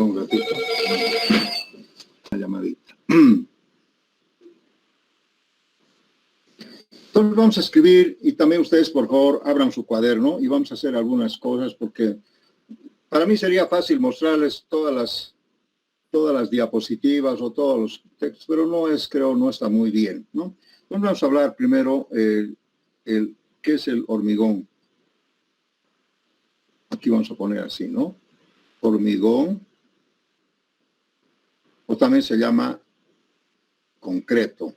Perdón un ratito. Una llamadita. Entonces vamos a escribir, y también ustedes por favor abran su cuaderno y vamos a hacer algunas cosas porque para mí sería fácil mostrarles todas las diapositivas o todos los textos, pero creo, no está muy bien, ¿no? Entonces vamos a hablar primero qué es el hormigón. Aquí vamos a poner así, ¿no? Hormigón, o también se llama concreto.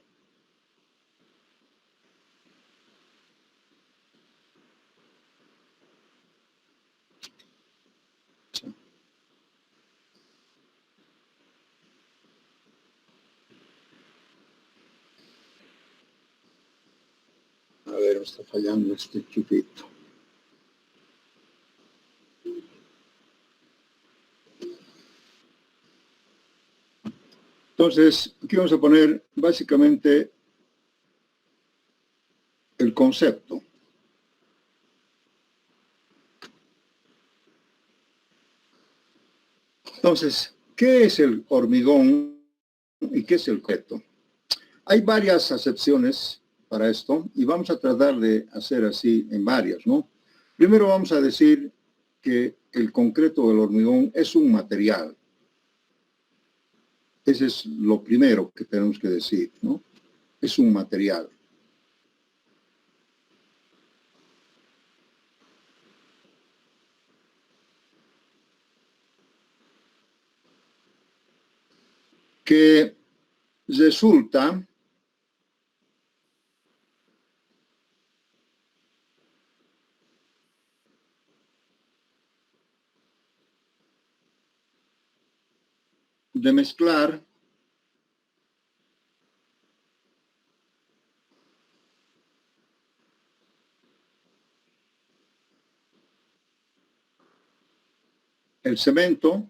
A ver, me está fallando este chupito. Entonces, aquí vamos a poner básicamente el concepto. Entonces, ¿qué es el hormigón y qué es el concreto? Hay varias acepciones para esto y vamos a tratar de hacer así en varias, ¿no? Primero vamos a decir que el concreto del hormigón es un material. Ese es lo primero que tenemos que decir, ¿no? Es un material. Que resulta de mezclar el cemento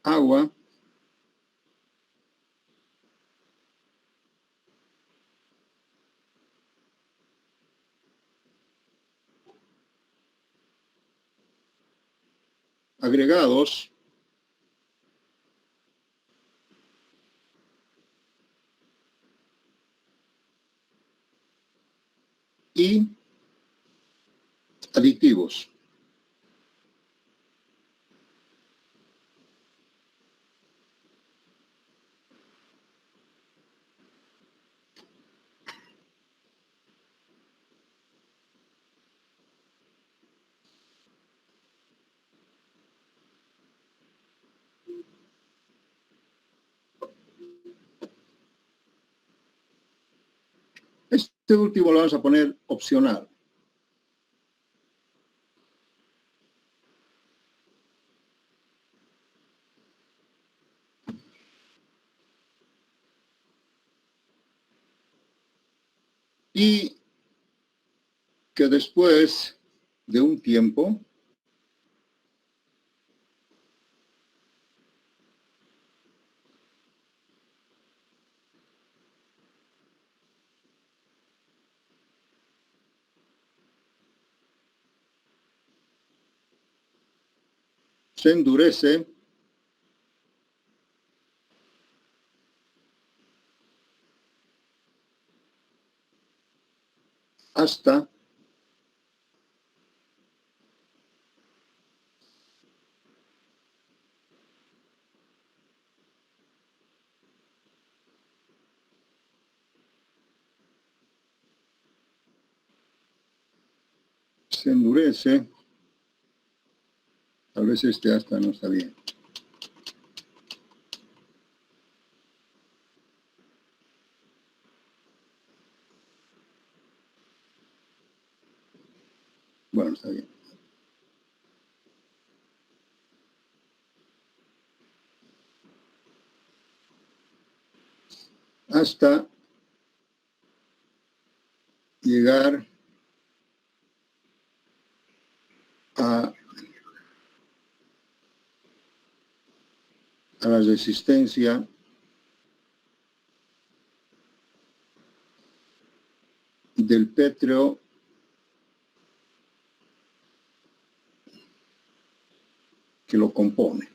agua agregados y aditivos. Este último lo vamos a poner opcional. Y que después de un tiempo se endurece hasta se endurece, tal vez este hasta no está bien. Bueno, está bien. Hasta llegar a la resistencia del pétreo lo compone.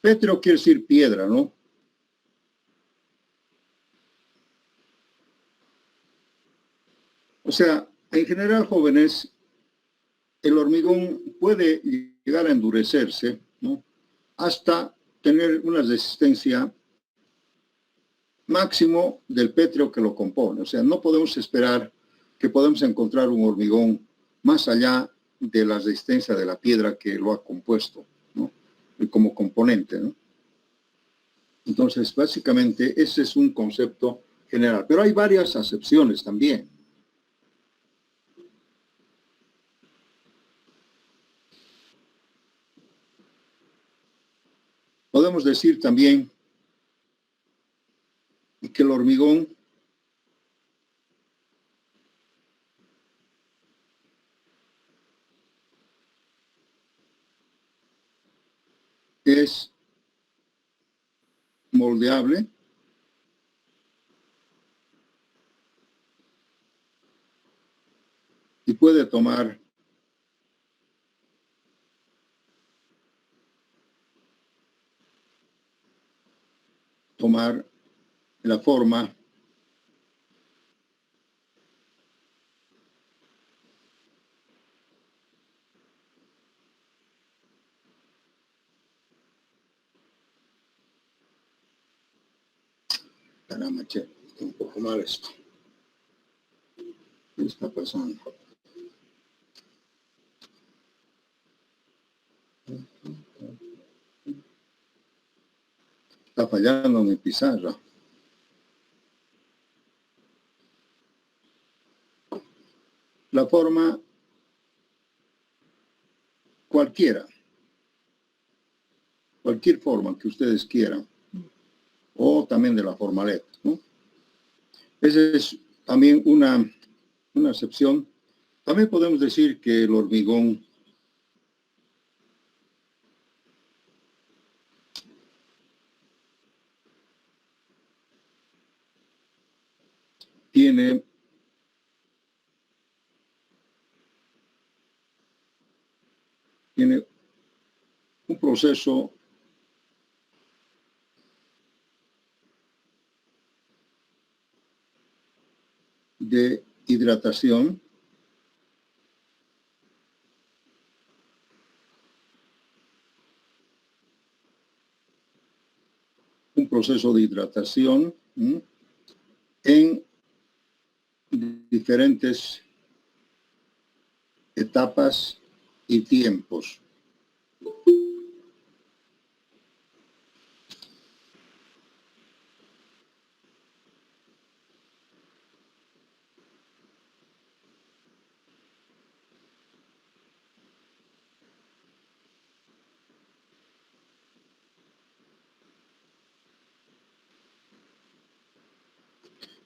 Pétreo quiere decir piedra, ¿no? O sea, en general, jóvenes, el hormigón puede llegar a endurecerse, ¿no? Hasta tener una resistencia máximo del pétreo que lo compone. O sea, no podemos esperar que podemos encontrar un hormigón más allá de la resistencia de la piedra que lo ha compuesto, ¿no? Y como componente, ¿no? Entonces, básicamente, ese es un concepto general. Pero hay varias acepciones también. Podemos decir también que el hormigón es moldeable y puede tomar la forma caramba, che, un poco mal esto. ¿Qué está pasando? Está fallando mi pizarra. La forma cualquier forma que ustedes quieran, o también de la formaleta, ¿no? Esa es también una excepción. También podemos decir que el hormigón tiene un proceso de hidratación en diferentes etapas y tiempos.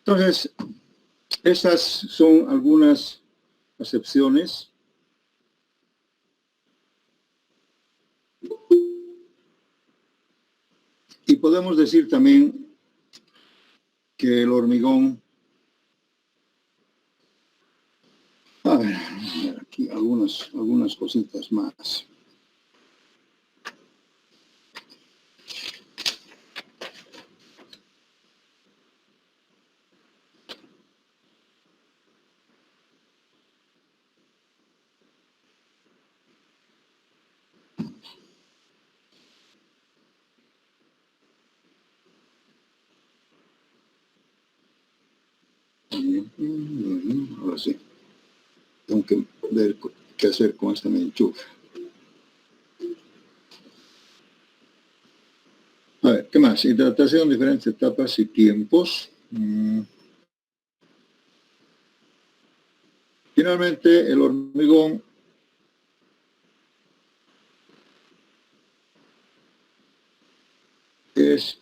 Entonces, esas son algunas acepciones. Y podemos decir también que el hormigón, a ver, aquí algunas cositas más. Ahora sí, tengo que ver qué hacer con este enchufe. A ver, ¿qué más? Hidratación, diferentes etapas y tiempos. Finalmente, el hormigón es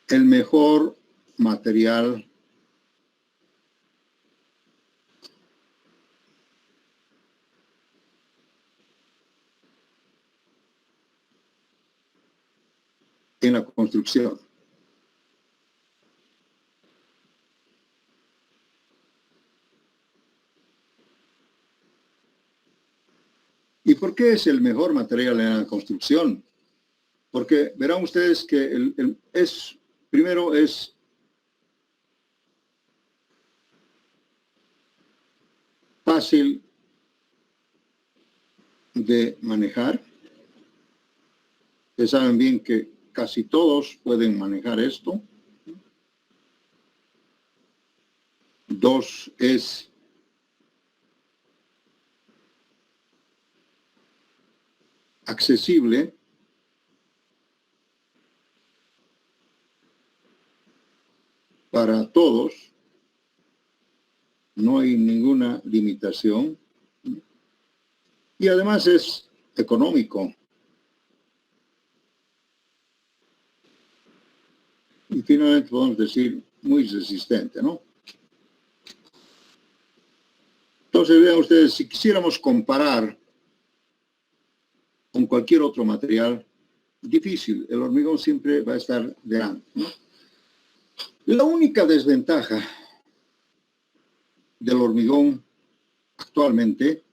el mejor material en la construcción. ¿Y por qué es el mejor material en la construcción? Porque verán ustedes que primero es fácil de manejar. Ustedes saben bien que casi todos pueden manejar esto. Dos, es accesible. Para todos, no hay ninguna limitación. Y además es económico. Y finalmente podemos decir muy resistente, ¿no? Entonces vean ustedes, si quisiéramos comparar con cualquier otro material, difícil, el hormigón siempre va a estar delante, ¿no? La única desventaja del hormigón actualmente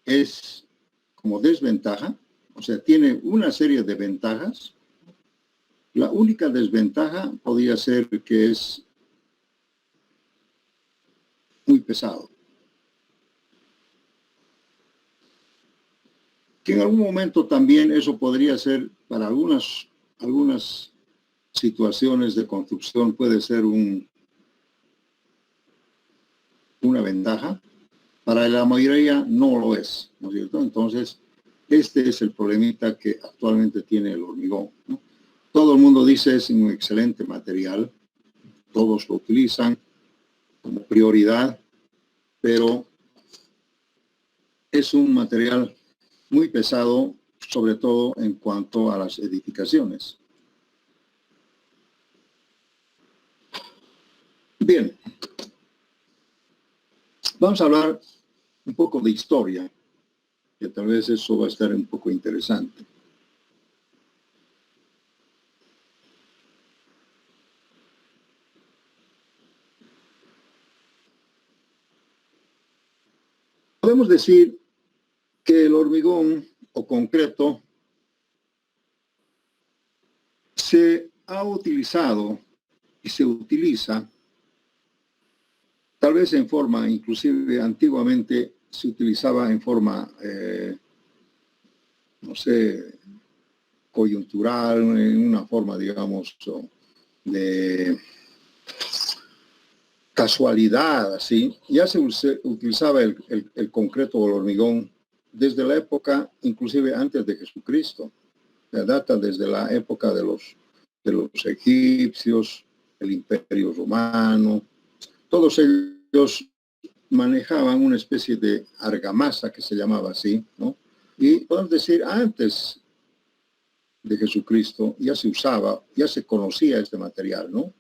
es como desventaja, o sea, tiene una serie de ventajas. La única desventaja podría ser que es muy pesado. Que en algún momento también eso podría ser, para algunas situaciones de construcción, puede ser una ventaja. Para la mayoría no lo es, ¿no es cierto? Entonces, este es el problemita que actualmente tiene el hormigón, ¿no? Todo el mundo dice es un excelente material, todos lo utilizan como prioridad, pero es un material muy pesado, sobre todo en cuanto a las edificaciones. Bien, vamos a hablar un poco de historia, que tal vez eso va a estar un poco interesante. Podemos decir que el hormigón o concreto se ha utilizado y se utiliza, tal vez en forma, inclusive antiguamente se utilizaba en forma, no sé, coyuntural, en una forma, digamos, de casualidad, así. Ya se utilizaba el concreto o el hormigón desde la época, inclusive antes de Jesucristo. Data desde la época de los egipcios, el Imperio Romano. Todos ellos manejaban una especie de argamasa que se llamaba así, ¿no? Y podemos decir, antes de Jesucristo ya se usaba, ya se conocía este material, ¿no?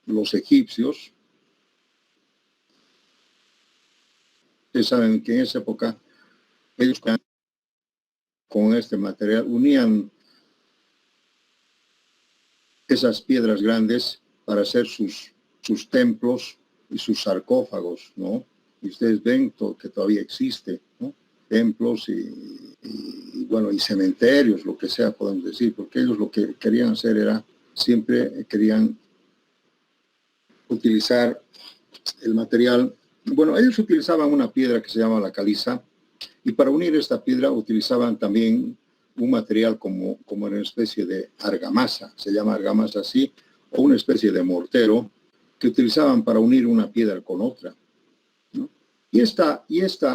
Los egipcios, ustedes saben que en esa época ellos con este material unían esas piedras grandes para hacer sus templos y sus sarcófagos, ¿no? Y ustedes ven que todavía existe, ¿no? Templos y bueno, y cementerios, lo que sea, podemos decir, porque ellos lo que querían hacer era, siempre querían utilizar el material. Bueno, ellos utilizaban una piedra que se llama la caliza, y para unir esta piedra utilizaban también un material como una especie de argamasa, se llama argamasa así, o una especie de mortero que utilizaban para unir una piedra con otra, ¿no? Y esta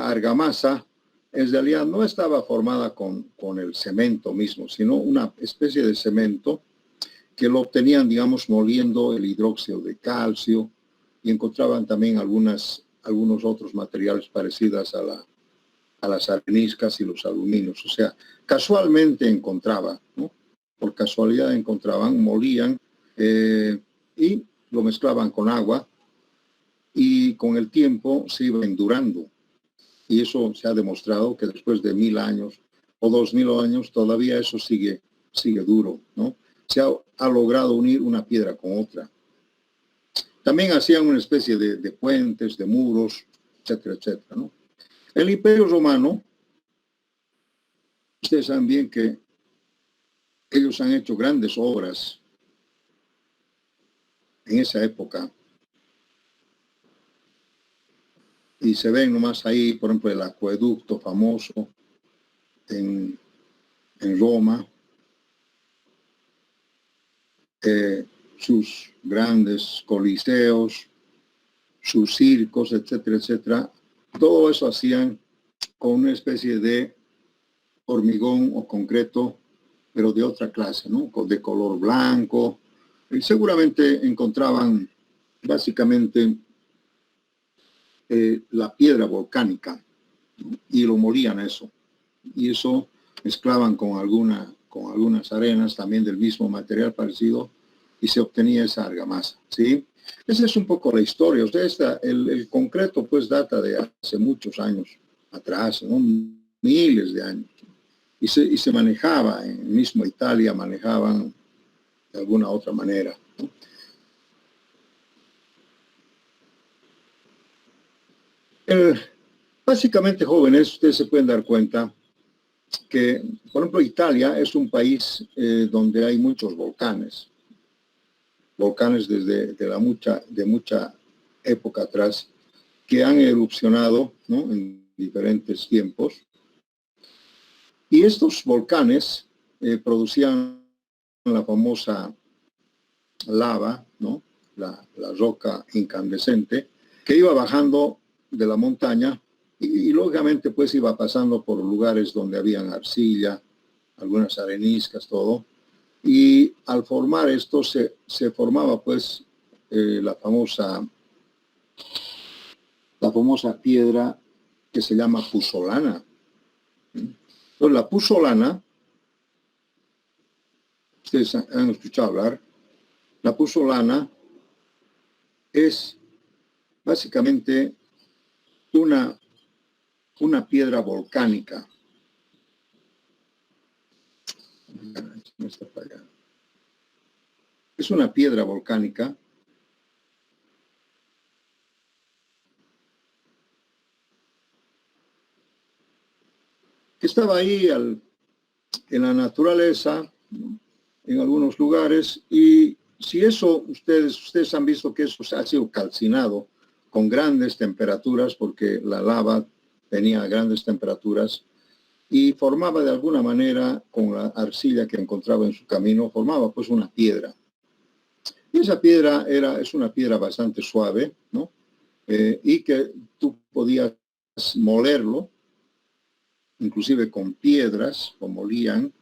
argamasa en realidad no estaba formada con el cemento mismo, sino una especie de cemento que lo obtenían, digamos, moliendo el hidróxido de calcio, y encontraban también algunos otros materiales parecidos a las areniscas y los aluminios. O sea, casualmente encontraba, ¿no? Por casualidad encontraban, molían y lo mezclaban con agua, y con el tiempo se iba endurando. Y eso se ha demostrado que después de 1000 años o 2000 años todavía eso sigue duro, ¿no? se ha logrado unir una piedra con otra. También hacían una especie de puentes, de muros, etcétera, etcétera, ¿no? El Imperio Romano, ustedes saben bien que ellos han hecho grandes obras en esa época. Y se ven nomás ahí, por ejemplo, el acueducto famoso en Roma, sus grandes coliseos, sus circos, etcétera, etcétera. Todo eso hacían con una especie de hormigón o concreto, pero de otra clase, ¿no? De color blanco. Y seguramente encontraban básicamente la piedra volcánica, ¿no? Y lo molían eso. Y eso mezclaban con algunas arenas también del mismo material parecido y se obtenía esa argamasa, ¿sí? Esa es un poco la historia. O sea, el concreto pues data de hace muchos años atrás, ¿no? Miles de años. Y se manejaba, en mismo Italia manejaban de alguna otra manera, ¿no? Básicamente, jóvenes, ustedes se pueden dar cuenta que, por ejemplo, Italia es un país donde hay muchos volcanes desde de mucha época atrás, que han erupcionado, ¿no? En diferentes tiempos. Y estos volcanes producían la famosa lava, ¿no? La roca incandescente, que iba bajando de la montaña y lógicamente pues iba pasando por lugares donde habían arcilla, algunas areniscas, todo. Y al formar esto se formaba pues la famosa piedra que se llama puzzolana. Entonces la puzzolana, ustedes han escuchado hablar, la puzzolana es básicamente una piedra volcánica. Es una piedra volcánica que estaba ahí en la naturaleza, ¿no? En algunos lugares, y si eso, ustedes han visto que eso ha sido calcinado con grandes temperaturas, porque la lava tenía grandes temperaturas, y formaba de alguna manera, con la arcilla que encontraba en su camino, formaba pues una piedra. Y esa piedra es una piedra bastante suave, ¿no? Y que tú podías molerlo, inclusive con piedras, lo molían,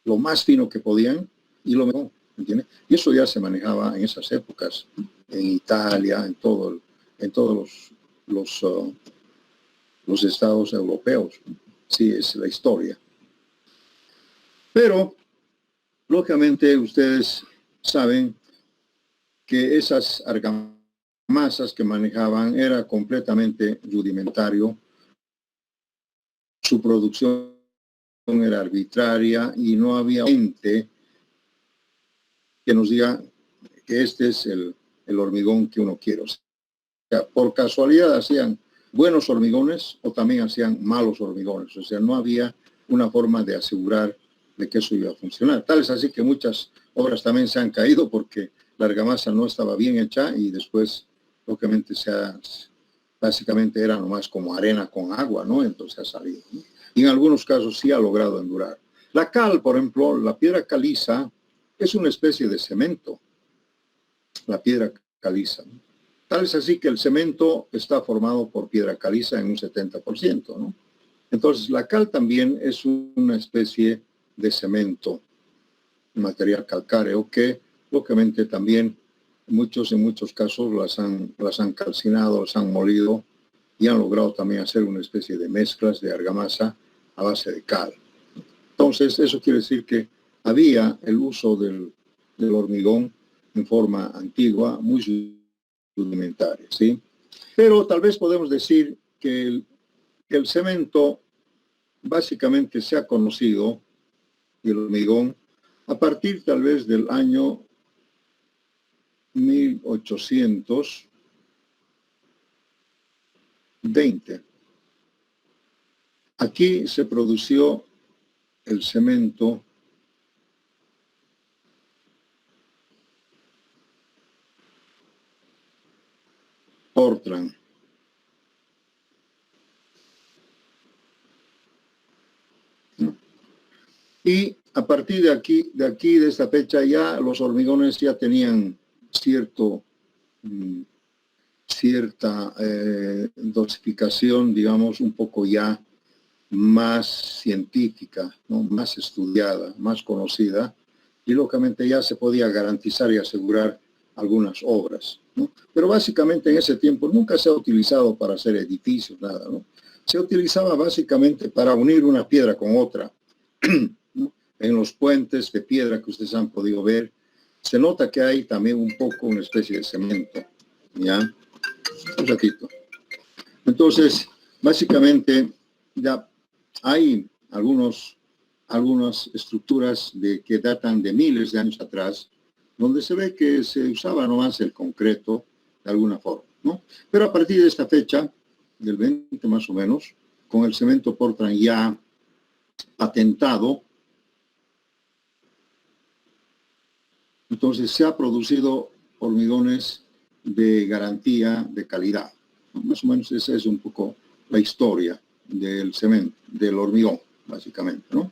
lo más fino que podían, y lo mejor, ¿entiendes? Y eso ya se manejaba en esas épocas, en Italia, en todos los estados europeos. Sí, es la historia. Pero, lógicamente, ustedes saben que esas argamasas que manejaban era completamente rudimentario. Su producción era arbitraria y no había gente que nos diga que este es el hormigón que uno quiere. O sea, por casualidad hacían buenos hormigones o también hacían malos hormigones. O sea, no había una forma de asegurar de que eso iba a funcionar. Tal es así que muchas obras también se han caído porque la argamasa no estaba bien hecha y después, lógicamente, básicamente era nomás como arena con agua, ¿no? Entonces ha salido, ¿no? Y en algunos casos sí ha logrado endurar. La cal, por ejemplo, la piedra caliza, es una especie de cemento, la piedra caliza, ¿no? Tal es así que el cemento está formado por piedra caliza en un 70%, ¿no? Entonces la cal también es una especie de cemento, material calcáreo, que lógicamente también en muchos casos las han calcinado, las han molido y han logrado también hacer una especie de mezclas de argamasa a base de cal. Entonces, eso quiere decir que había el uso del hormigón en forma antigua, muy rudimentaria, ¿sí? Pero tal vez podemos decir que el cemento básicamente se ha conocido el hormigón a partir tal vez del año 1820. Aquí se produció el cemento Portland. Y a partir de aquí, de esta fecha, ya los hormigones ya tenían cierta dosificación, digamos, un poco ya más científica, ¿no? Más estudiada, más conocida, y lógicamente ya se podía garantizar y asegurar algunas obras, ¿no? Pero básicamente en ese tiempo nunca se ha utilizado para hacer edificios, nada, ¿no? Se utilizaba básicamente para unir una piedra con otra, ¿no? En los puentes de piedra que ustedes han podido ver, se nota que hay también un poco una especie de cemento, ¿ya? Un ratito. Entonces, básicamente, ya hay algunas estructuras que datan de miles de años atrás, donde se ve que se usaba nomás el concreto de alguna forma, ¿no? Pero a partir de esta fecha, del 20 más o menos, con el cemento Portland ya patentado, entonces se ha producido hormigones de garantía de calidad. Más o menos esa es un poco la historia del cemento, del hormigón, básicamente, ¿no?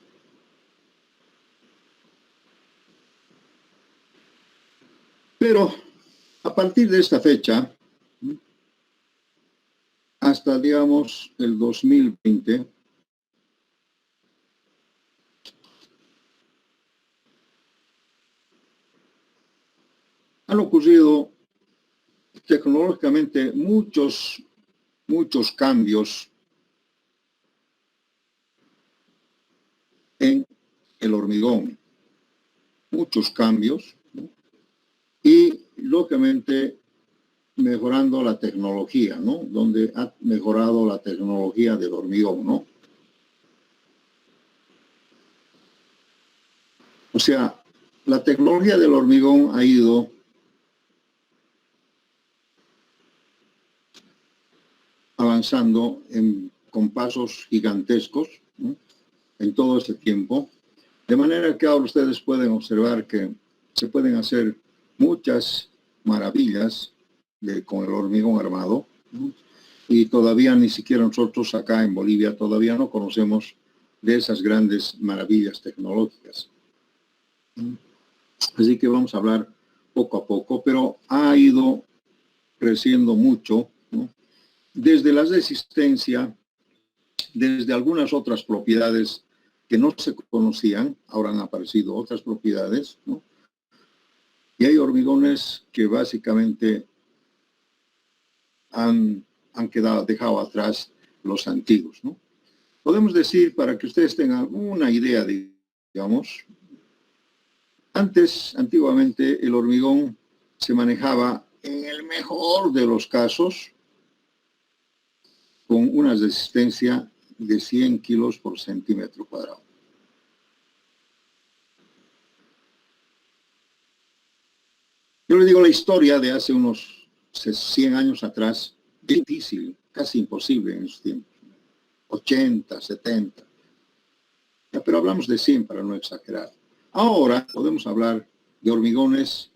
Pero a partir de esta fecha, hasta, digamos, el 2020, han ocurrido tecnológicamente muchos cambios en el hormigón, muchos cambios, ¿no? Y lógicamente mejorando la tecnología, ¿no? Donde ha mejorado la tecnología del hormigón, ¿no? O sea, la tecnología del hormigón ha ido avanzando con pasos gigantescos, ¿no? En todo este tiempo, de manera que ahora ustedes pueden observar que se pueden hacer muchas maravillas con el hormigón armado, ¿no? Y todavía ni siquiera nosotros acá en Bolivia todavía no conocemos de esas grandes maravillas tecnológicas. Así que vamos a hablar poco a poco, pero ha ido creciendo mucho, ¿no? Desde la resistencia, desde algunas otras propiedades que no se conocían, ahora han aparecido otras propiedades, ¿no? Y hay hormigones que básicamente han dejado atrás los antiguos, ¿no? Podemos decir, para que ustedes tengan una idea, digamos, antiguamente el hormigón se manejaba en el mejor de los casos con una resistencia de 100 kilos por centímetro cuadrado. Yo le digo la historia de hace unos 100 años atrás, difícil, casi imposible en esos tiempos, 80, 70. Pero hablamos de 100 para no exagerar. Ahora podemos hablar de hormigones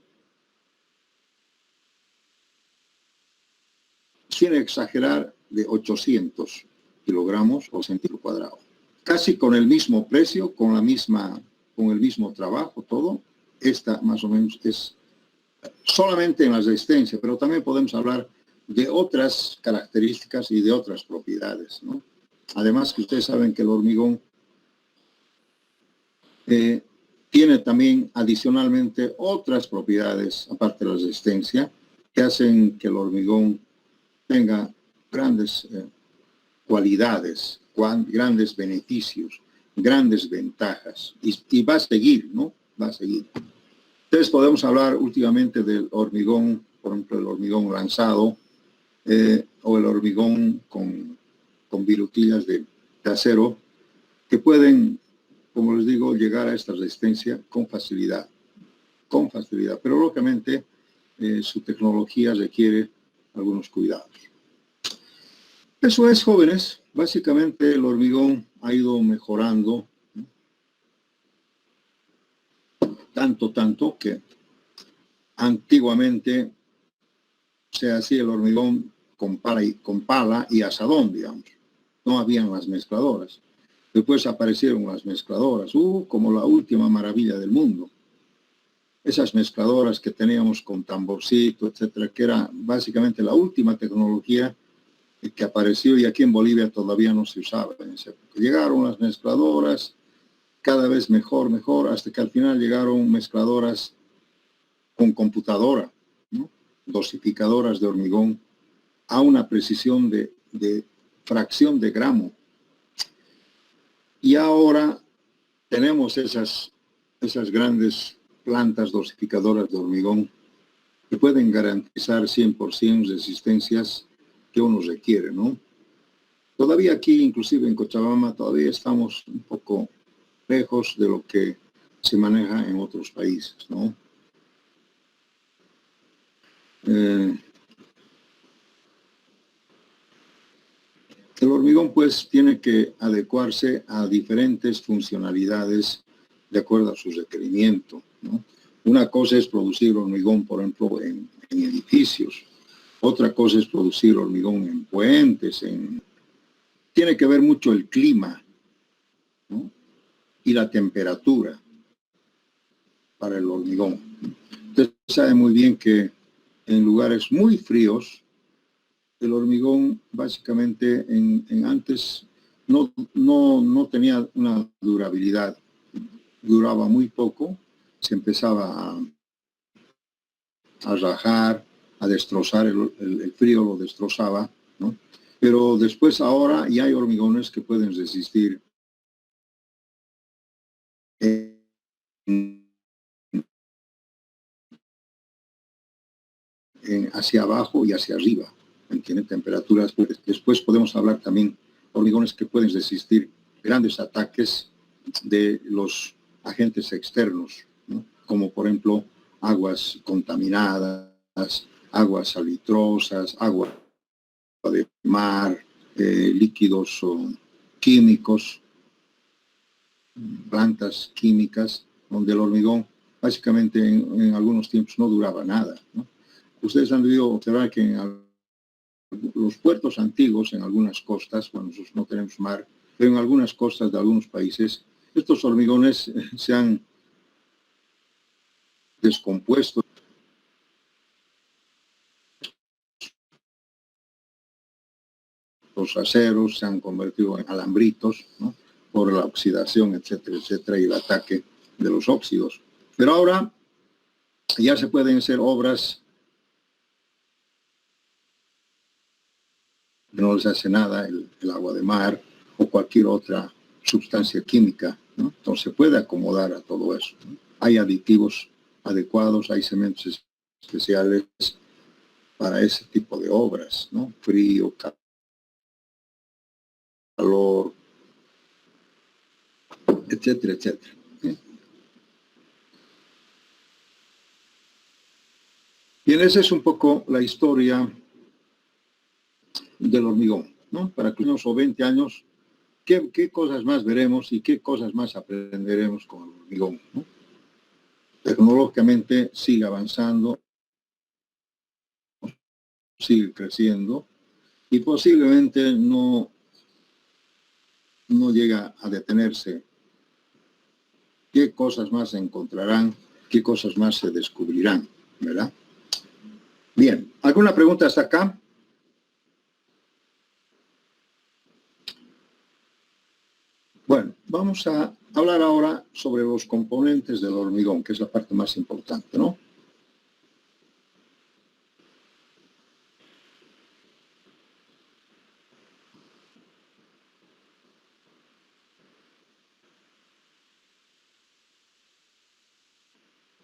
sin exagerar de 800 kilogramos por centímetro cuadrado. Casi con el mismo precio, con el mismo trabajo, todo. Esta más o menos es solamente en la resistencia, pero también podemos hablar de otras características y de otras propiedades, ¿no? Además que ustedes saben que el hormigón tiene también adicionalmente otras propiedades, aparte de la resistencia, que hacen que el hormigón tenga grandes cualidades, grandes beneficios, grandes ventajas, y va a seguir, ¿no? Va a seguir. Entonces podemos hablar últimamente del hormigón, por ejemplo, el hormigón lanzado, o el hormigón con virutillas de acero, que pueden, como les digo, llegar a esta resistencia con facilidad, pero lógicamente su tecnología requiere algunos cuidados. Eso es, jóvenes. Básicamente el hormigón ha ido mejorando tanto que antiguamente se hacía el hormigón con pala y asadón, digamos. No habían las mezcladoras. Después aparecieron las mezcladoras, como la última maravilla del mundo. Esas mezcladoras que teníamos con tamborcito, etcétera, que era básicamente la última tecnología que apareció y aquí en Bolivia todavía no se usaba en esa época. Llegaron las mezcladoras, cada vez mejor, hasta que al final llegaron mezcladoras con computadora, ¿no? Dosificadoras de hormigón a una precisión de fracción de gramo. Y ahora tenemos esas grandes plantas dosificadoras de hormigón que pueden garantizar 100% resistencias que uno requiere, ¿no? Todavía aquí, inclusive en Cochabamba, todavía estamos un poco lejos de lo que se maneja en otros países, ¿no? El hormigón, pues, tiene que adecuarse a diferentes funcionalidades de acuerdo a su requerimiento, ¿no? Una cosa es producir hormigón, por ejemplo, en edificios. Otra cosa es producir hormigón en puentes. Tiene que ver mucho el clima, ¿no? Y la temperatura para el hormigón. Usted sabe muy bien que en lugares muy fríos, el hormigón básicamente antes no tenía una durabilidad, duraba muy poco, se empezaba a rajar, a destrozar, el frío lo destrozaba, ¿no? Pero después ahora ya hay hormigones que pueden resistir hacia abajo y hacia arriba, tienen temperaturas. Después podemos hablar también hormigones que pueden resistir grandes ataques de los agentes externos, ¿no? Como por ejemplo aguas contaminadas, aguas salitrosas, agua de mar, líquidos químicos, plantas químicas, donde el hormigón básicamente en algunos tiempos no duraba nada, ¿no? Ustedes han debido observar que en los puertos antiguos, en algunas costas, bueno, nosotros no tenemos mar, pero en algunas costas de algunos países, estos hormigones se han descompuesto. Los aceros se han convertido en alambritos, ¿no? Por la oxidación, etcétera, etcétera, y el ataque de los óxidos. Pero ahora ya se pueden hacer obras que no les hace nada el agua de mar o cualquier otra sustancia química, ¿no? Entonces se puede acomodar a todo eso, ¿no? Hay aditivos adecuados, hay cementos especiales para ese tipo de obras, ¿no? Frío, calor, etcétera, etcétera. ¿Sí? Bien, esa es un poco la historia del hormigón, ¿no? Para que unos 20 años, ¿qué cosas más veremos y qué cosas más aprenderemos con el hormigón, ¿no? Tecnológicamente sigue avanzando, sigue creciendo y posiblemente no llega a detenerse. ¿Qué cosas más se encontrarán? ¿Qué cosas más se descubrirán? ¿Verdad? Bien, ¿alguna pregunta hasta acá? Bueno, vamos a hablar ahora sobre los componentes del hormigón, que es la parte más importante, ¿no?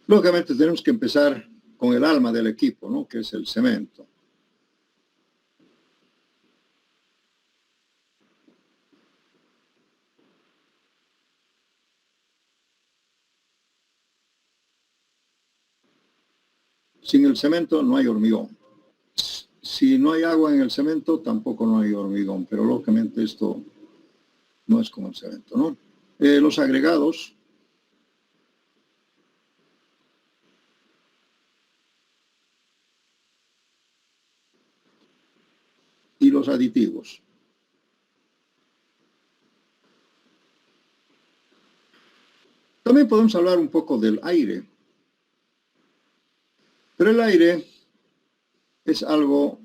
Lógicamente tenemos que empezar con el alma del equipo, ¿no? Que es el cemento. Sin el cemento no hay hormigón. Si no hay agua en el cemento, tampoco no hay hormigón, pero lógicamente esto no es como el cemento, ¿no? Los agregados. Y los aditivos. También podemos hablar un poco del aire. Pero el aire es algo,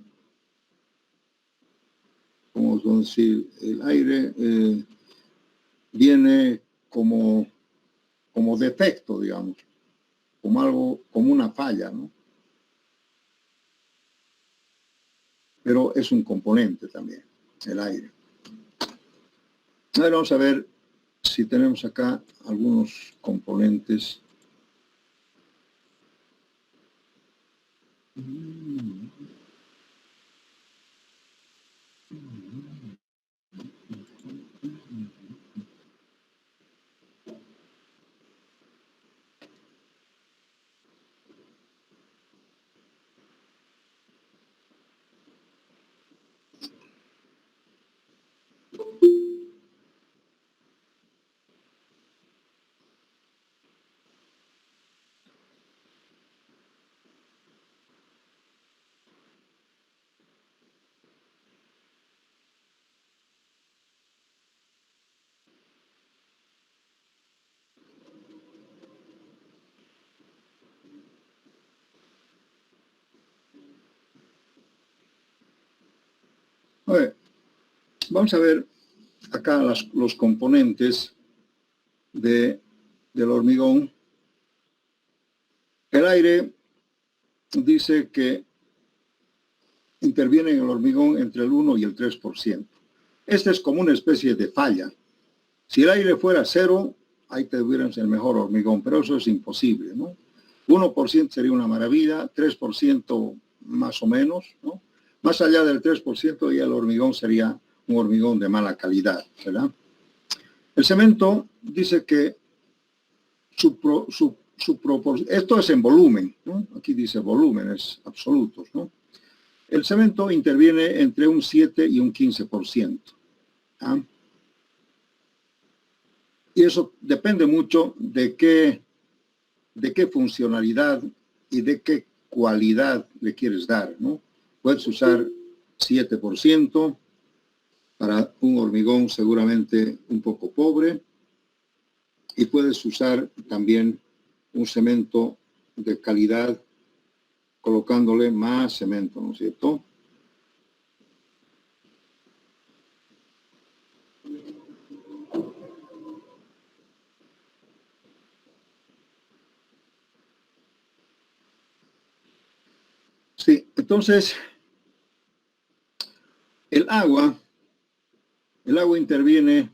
como decir, el aire viene como defecto, digamos, como algo, como una falla, ¿no? Pero es un componente también, el aire. Ahora vamos a ver si tenemos acá algunos componentes. A ver, vamos a ver acá los componentes del hormigón. El aire dice que interviene en el hormigón entre el 1 y el 3%. Esta es como una especie de falla. Si el aire fuera cero, ahí tuvieras el mejor hormigón, pero eso es imposible, ¿no? 1% sería una maravilla, 3% más o menos, ¿no? Más allá del 3% ya el hormigón sería un hormigón de mala calidad, ¿verdad? El cemento dice que su proporción, esto es en volumen, ¿no? Aquí dice volúmenes absolutos, ¿no? El cemento interviene entre un 7 y un 15%. ¿Ah? Y eso depende mucho de qué funcionalidad y de qué cualidad le quieres dar, ¿no? Puedes usar 7% para un hormigón seguramente un poco pobre y puedes usar también un cemento de calidad colocándole más cemento, ¿no es cierto? Sí, entonces el agua interviene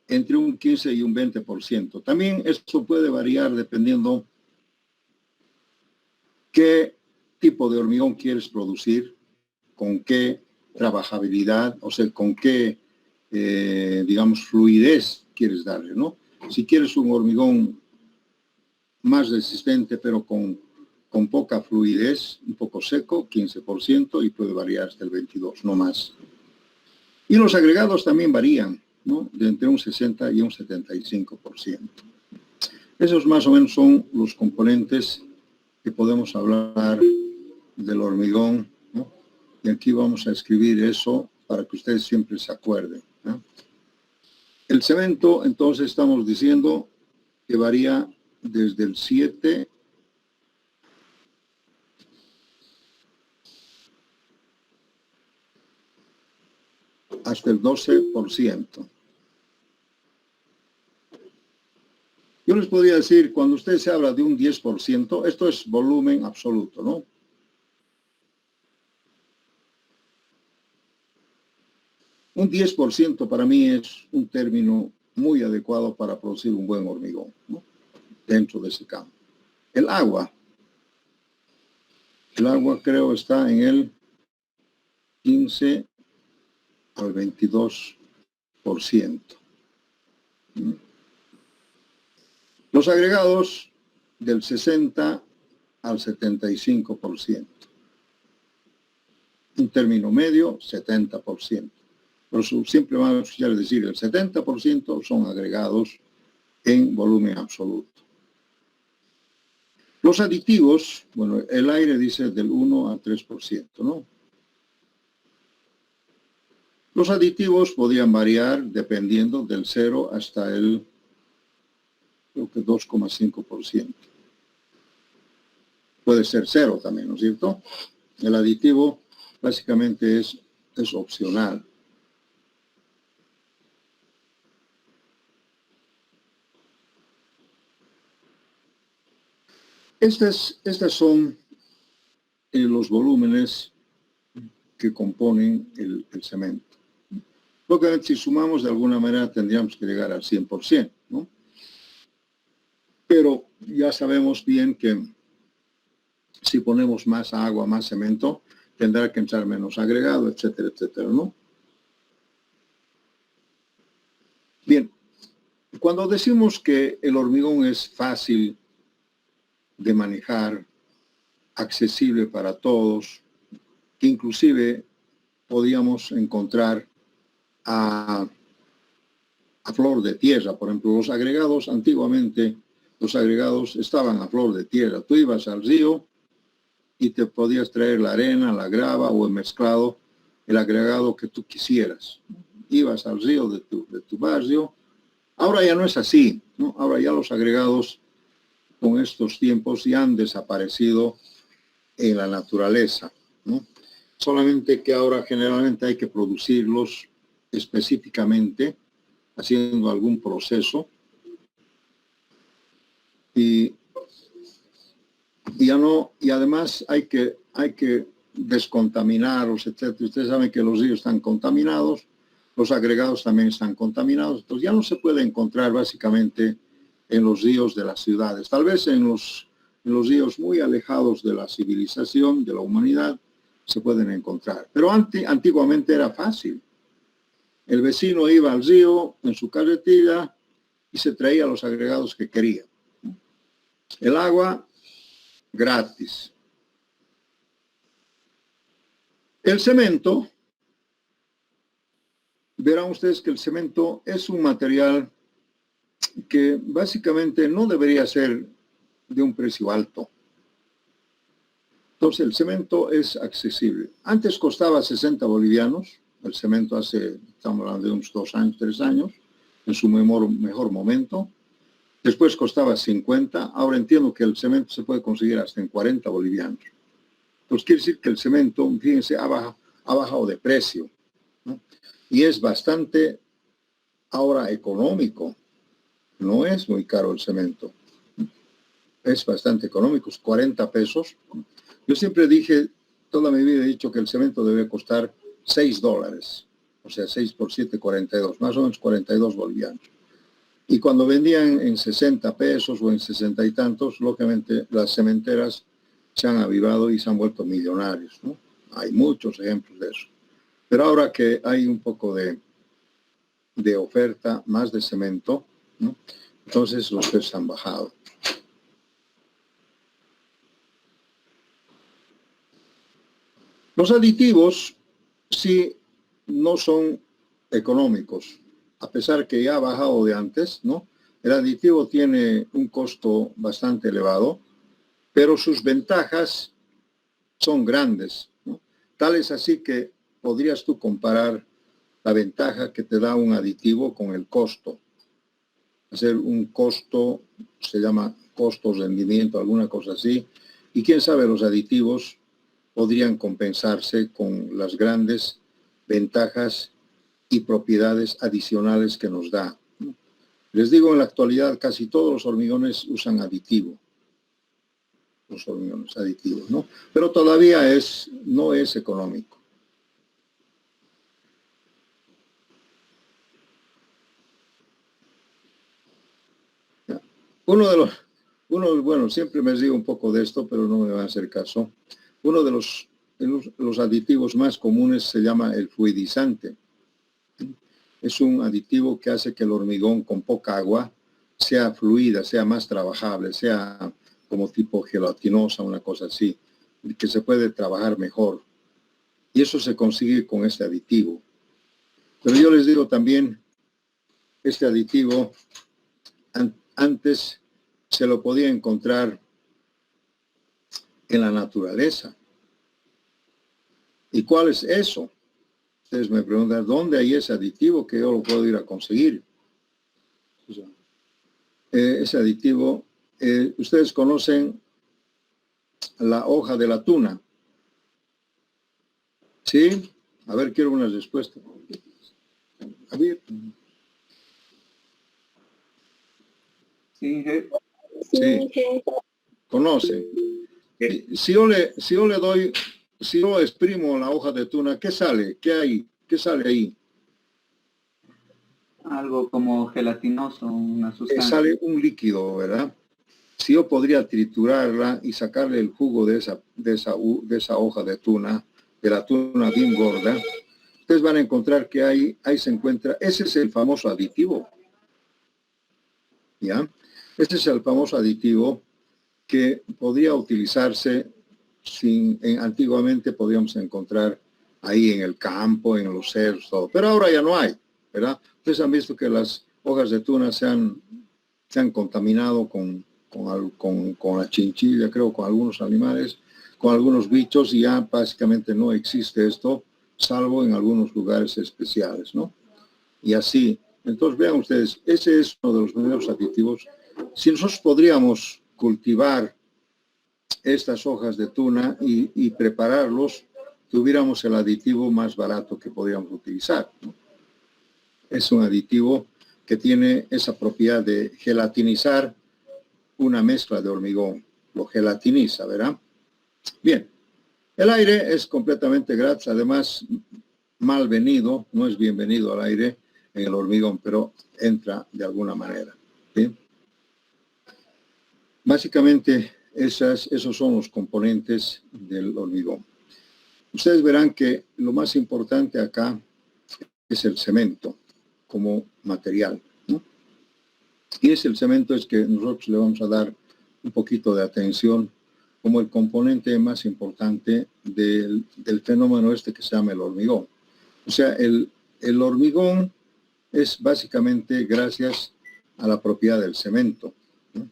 entre un 15 y un 20%. También esto puede variar dependiendo qué tipo de hormigón quieres producir, con qué trabajabilidad, o sea, con qué, digamos, fluidez quieres darle, ¿no? Si quieres un hormigón más resistente, pero con poca fluidez, un poco seco, 15%, y puede variar hasta el 22%, no más. Y los agregados también varían, ¿no? De entre un 60 y un 75%. Esos más o menos son los componentes que podemos hablar del hormigón, ¿no? Y aquí vamos a escribir eso para que ustedes siempre se acuerden, ¿no? El cemento, entonces estamos diciendo que varía desde el 7 hasta el 12%. Yo les podría decir, cuando usted se habla de un 10%, esto es volumen absoluto, ¿no? Un 10% para mí es un término muy adecuado para producir un buen hormigón, ¿no? Dentro de ese campo. El agua creo está en el 15 al 22%. Los agregados del 60 al 75%. Un término medio, 70%. Pero siempre van a escuchar decir el 70% son agregados en volumen absoluto. Los aditivos, bueno, el aire dice del 1 al 3%, ¿no? Los aditivos podían variar dependiendo del 0 hasta el, creo que 2,5%. Puede ser 0 también, ¿no es cierto? El aditivo básicamente es opcional. Estas son los volúmenes que componen el cemento. Lógicamente, si sumamos de alguna manera tendríamos que llegar al 100%, ¿no? Pero ya sabemos bien que si ponemos más agua, más cemento, tendrá que entrar menos agregado, etcétera, etcétera, ¿no? Bien, cuando decimos que el hormigón es fácil de manejar, accesible para todos, que inclusive podíamos encontrar a flor de tierra. Por ejemplo, los agregados, antiguamente, los agregados estaban a flor de tierra. Tú ibas al río y te podías traer la arena, la grava o el mezclado, el agregado que tú quisieras. Ibas al río de tu barrio. Ahora ya no es así, ¿no? Ahora ya los agregados con estos tiempos ya han desaparecido en la naturaleza, ¿no? Solamente que ahora generalmente hay que producirlos específicamente, haciendo algún proceso, y ya no, y además hay que descontaminarlos, etcétera. Ustedes saben que los ríos están contaminados, los agregados también están contaminados, entonces ya no se puede encontrar básicamente en los ríos de las ciudades. Tal vez en los ríos muy alejados de la civilización, de la humanidad, se pueden encontrar. Pero antiguamente era fácil. El vecino iba al río en su carretilla y se traía los agregados que quería. El agua, gratis. El cemento, verán ustedes que el cemento es un material que básicamente no debería ser de un precio alto. Entonces el cemento es accesible. Antes costaba 60 bolivianos, el cemento estamos hablando de unos 2 años, 3 años, en su mejor momento. Después costaba 50, ahora entiendo que el cemento se puede conseguir hasta en 40 bolivianos. Entonces quiere decir que el cemento, fíjense, ha bajado de precio, ¿no? Y es bastante ahora económico. No es muy caro el cemento. Es bastante económico, es 40 pesos. Yo siempre dije, toda mi vida he dicho que el cemento debe costar $6. O sea, 6 por 7, 42, más o menos 42 bolivianos. Y cuando vendían en 60 pesos o en 60 y tantos, lógicamente las cementeras se han avivado y se han vuelto millonarios, ¿no? Hay muchos ejemplos de eso. Pero ahora que hay un poco de oferta más de cemento, ¿no? Entonces los precios han bajado. Los aditivos sí no son económicos, a pesar que ya ha bajado de antes, ¿no? El aditivo tiene un costo bastante elevado, pero sus ventajas son grandes, ¿no? Tal es así que podrías tú comparar la ventaja que te da un aditivo con el costo. Hacer un costo, se llama costo-rendimiento, alguna cosa así, y quién sabe, los aditivos podrían compensarse con las grandes ventajas y propiedades adicionales que nos da. Les digo, en la actualidad casi todos los hormigones usan aditivo. Los hormigones aditivos, ¿no? Pero todavía no es económico. Bueno, siempre me digo un poco de esto, pero no me va a hacer caso. Uno de los aditivos más comunes se llama el fluidizante. Es un aditivo que hace que el hormigón con poca agua sea fluida, sea más trabajable, sea como tipo gelatinosa, una cosa así, que se puede trabajar mejor. Y eso se consigue con este aditivo. Pero yo les digo también, este aditivo antes se lo podía encontrar en la naturaleza. ¿Y cuál es eso? Ustedes me preguntan, ¿dónde hay ese aditivo que yo lo puedo ir a conseguir? Ese aditivo, ustedes conocen la hoja de la tuna. ¿Sí? A ver, quiero una respuesta. A ver. Sí, sí. Conocen. Si yo le doy, si yo exprimo la hoja de tuna, ¿qué sale? ¿Qué hay? ¿Qué sale ahí? algo como gelatinoso, una sustancia. Sale un líquido, ¿verdad? Si yo podría triturarla y sacarle el jugo de esa hoja de tuna, de la tuna bien gorda, ustedes van a encontrar que ahí se encuentra, ese es el famoso aditivo. ¿Ya? Este es el famoso aditivo que podría utilizarse antiguamente podíamos encontrar ahí en el campo, en los cerros, todo. Pero ahora ya no hay, ¿verdad? Ustedes han visto que las hojas de tuna se han contaminado con la chinchilla, creo, con algunos animales, con algunos bichos, y ya básicamente no existe esto, salvo en algunos lugares especiales, ¿no? Y así, entonces vean ustedes, ese es uno de los primeros aditivos. Si nosotros podríamos cultivar estas hojas de tuna y prepararlos, tuviéramos el aditivo más barato que podríamos utilizar, ¿no? Es un aditivo que tiene esa propiedad de gelatinizar una mezcla de hormigón, lo gelatiniza, ¿verdad? Bien, el aire es completamente gratis, además mal venido, no es bienvenido al aire en el hormigón, pero entra de alguna manera, ¿sí? Básicamente esos son los componentes del hormigón. Ustedes verán que lo más importante acá es el cemento como material, ¿no? Y el cemento es que nosotros le vamos a dar un poquito de atención como el componente más importante del fenómeno este que se llama el hormigón. O sea, el hormigón es básicamente gracias a la propiedad del cemento, ¿no?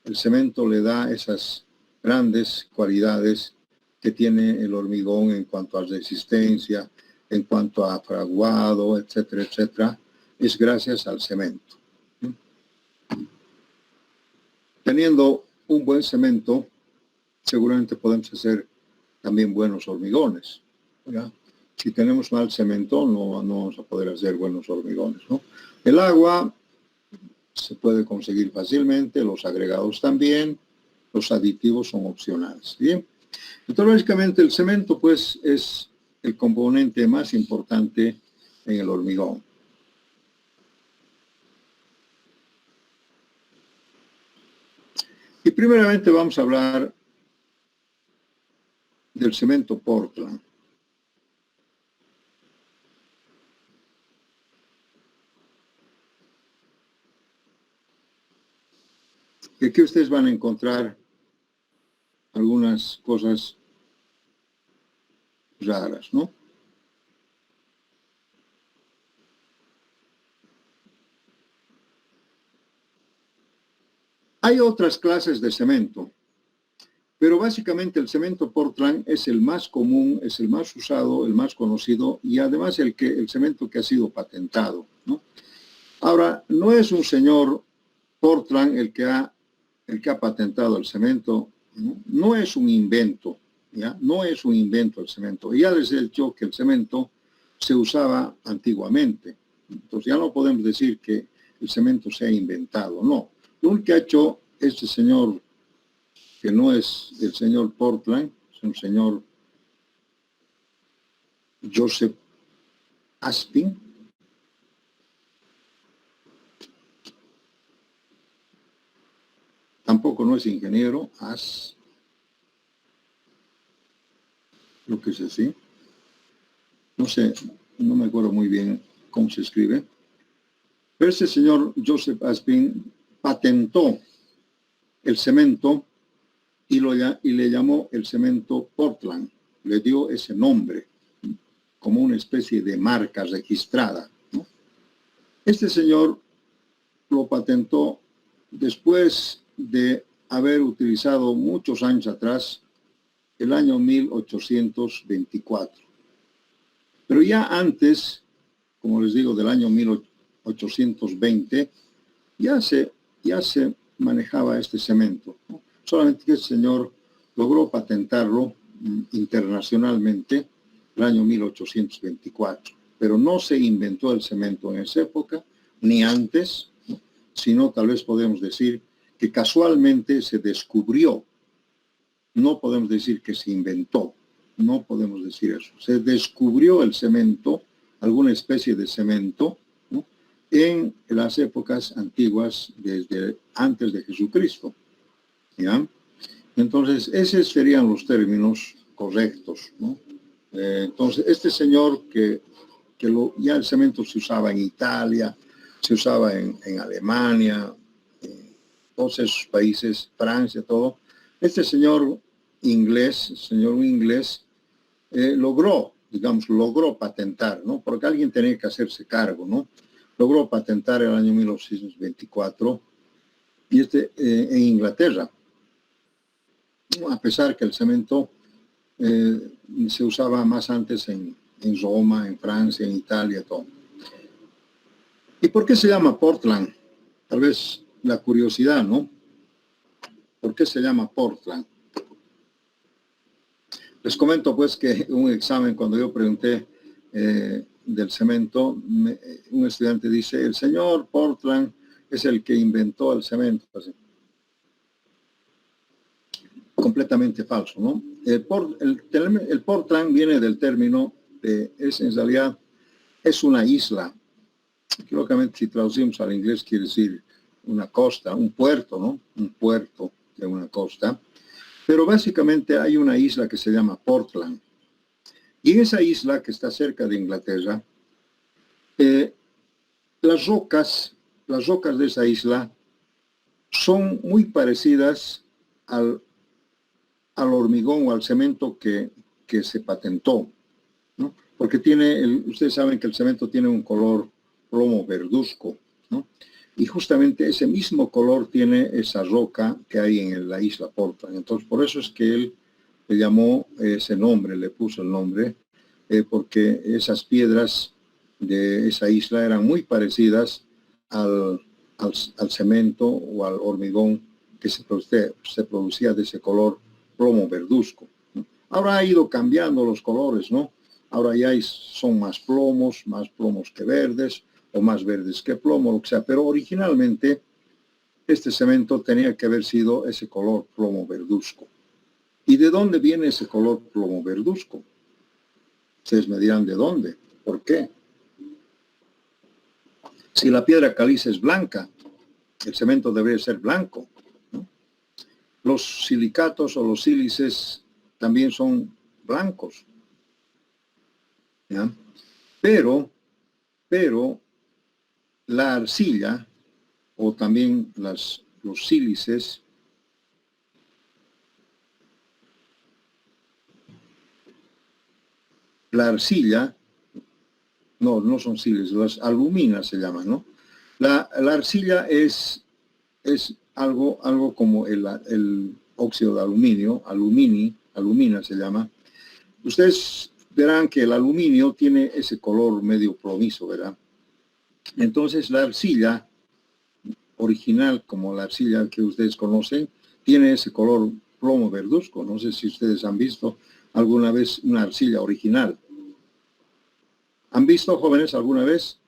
El cemento le da esas grandes cualidades que tiene el hormigón en cuanto a resistencia, en cuanto a fraguado, etcétera, etcétera. Es gracias al cemento. Teniendo un buen cemento, seguramente podemos hacer también buenos hormigones, ¿ya? Si tenemos mal cemento, no vamos a poder hacer buenos hormigones, ¿no? El agua se puede conseguir fácilmente, los agregados también, los aditivos son opcionales, ¿bien? Entonces, básicamente, el cemento, pues, es el componente más importante en el hormigón. Y primeramente vamos a hablar del cemento Portland. Y aquí ustedes van a encontrar algunas cosas raras, ¿no? Hay otras clases de cemento, pero básicamente el cemento Portland es el más común, es el más usado, el más conocido y además el cemento que ha sido patentado, ¿no? Ahora, no es un señor Portland el que ha patentado el cemento, ¿no? No es un invento, ¿ya? No es un invento el cemento. Ya les he dicho que el cemento se usaba antiguamente. Entonces ya no podemos decir que el cemento se ha inventado, no. Lo único que ha hecho este señor, que no es el señor Portland, es un señor Joseph Aspin. Tampoco no es ingeniero, lo que es así. No sé, no me acuerdo muy bien cómo se escribe. Pero este señor Joseph Aspin patentó el cemento y le llamó el cemento Portland. Le dio ese nombre como una especie de marca registrada, ¿no? Este señor lo patentó después de haber utilizado muchos años atrás, el año 1824. Pero ya antes, como les digo, del año 1820, ya se manejaba este cemento, ¿no? Solamente que el señor logró patentarlo internacionalmente el año 1824. Pero no se inventó el cemento en esa época, ni antes, ¿no? Sino tal vez podemos decir que casualmente se descubrió. No podemos decir que se inventó, no podemos decir eso. Se descubrió el cemento, alguna especie de cemento, ¿no? En las épocas antiguas, desde antes de Jesucristo, ¿ya? Entonces, esos serían los términos correctos, ¿no? Entonces, este señor ya el cemento se usaba en Italia, se usaba en Alemania, en todos esos países, Francia, todo. Este señor inglés, logró patentar, ¿no? Porque alguien tenía que hacerse cargo, ¿no? Logró patentar el año 1824 y en Inglaterra, a pesar que el cemento se usaba más antes en Roma, en Francia, en Italia, todo. ¿Y por qué se llama Portland? Tal vez la curiosidad, ¿no? ¿Por qué se llama Portland? Les comento pues que un examen, cuando yo pregunté del cemento, un estudiante dice, el señor Portland es el que inventó el cemento. Así. Completamente falso, ¿no? El Portland viene del término, en realidad, es una isla. Lógicamente, si traducimos al inglés, quiere decir una costa, un puerto, ¿no? Un puerto de una costa. Pero básicamente hay una isla que se llama Portland. Y en esa isla, que está cerca de Inglaterra, las rocas de esa isla son muy parecidas al hormigón o al cemento que se patentó, ¿no? Porque ustedes saben que el cemento tiene un color plomo verduzco, ¿no? Y justamente ese mismo color tiene esa roca que hay en la isla Portland. Entonces, por eso es que él le llamó ese nombre, le puso el nombre, porque esas piedras de esa isla eran muy parecidas al cemento o al hormigón que se producía de ese color plomo verduzco, ¿no? Ahora ha ido cambiando los colores, ¿no? Ahora ya son más plomos que verdes, o más verdes que plomo, lo que sea, pero originalmente este cemento tenía que haber sido ese color plomo verduzco. ¿Y de dónde viene ese color plomo verduzco? Ustedes me dirán, ¿de dónde? ¿Por qué? Si la piedra caliza es blanca, el cemento debe ser blanco, ¿no? Los silicatos o los sílices también son blancos, ¿ya? Pero la arcilla o también los sílices la arcilla, no son sílices, las aluminas se llaman, ¿no? La arcilla es algo como el óxido de aluminio, alumina se llama. Ustedes verán que el aluminio tiene ese color medio plomizo, ¿verdad? Entonces la arcilla original, como la arcilla que ustedes conocen, tiene ese color plomo verduzco. No sé si ustedes han visto alguna vez una arcilla original. ¿Han visto, jóvenes, alguna vez?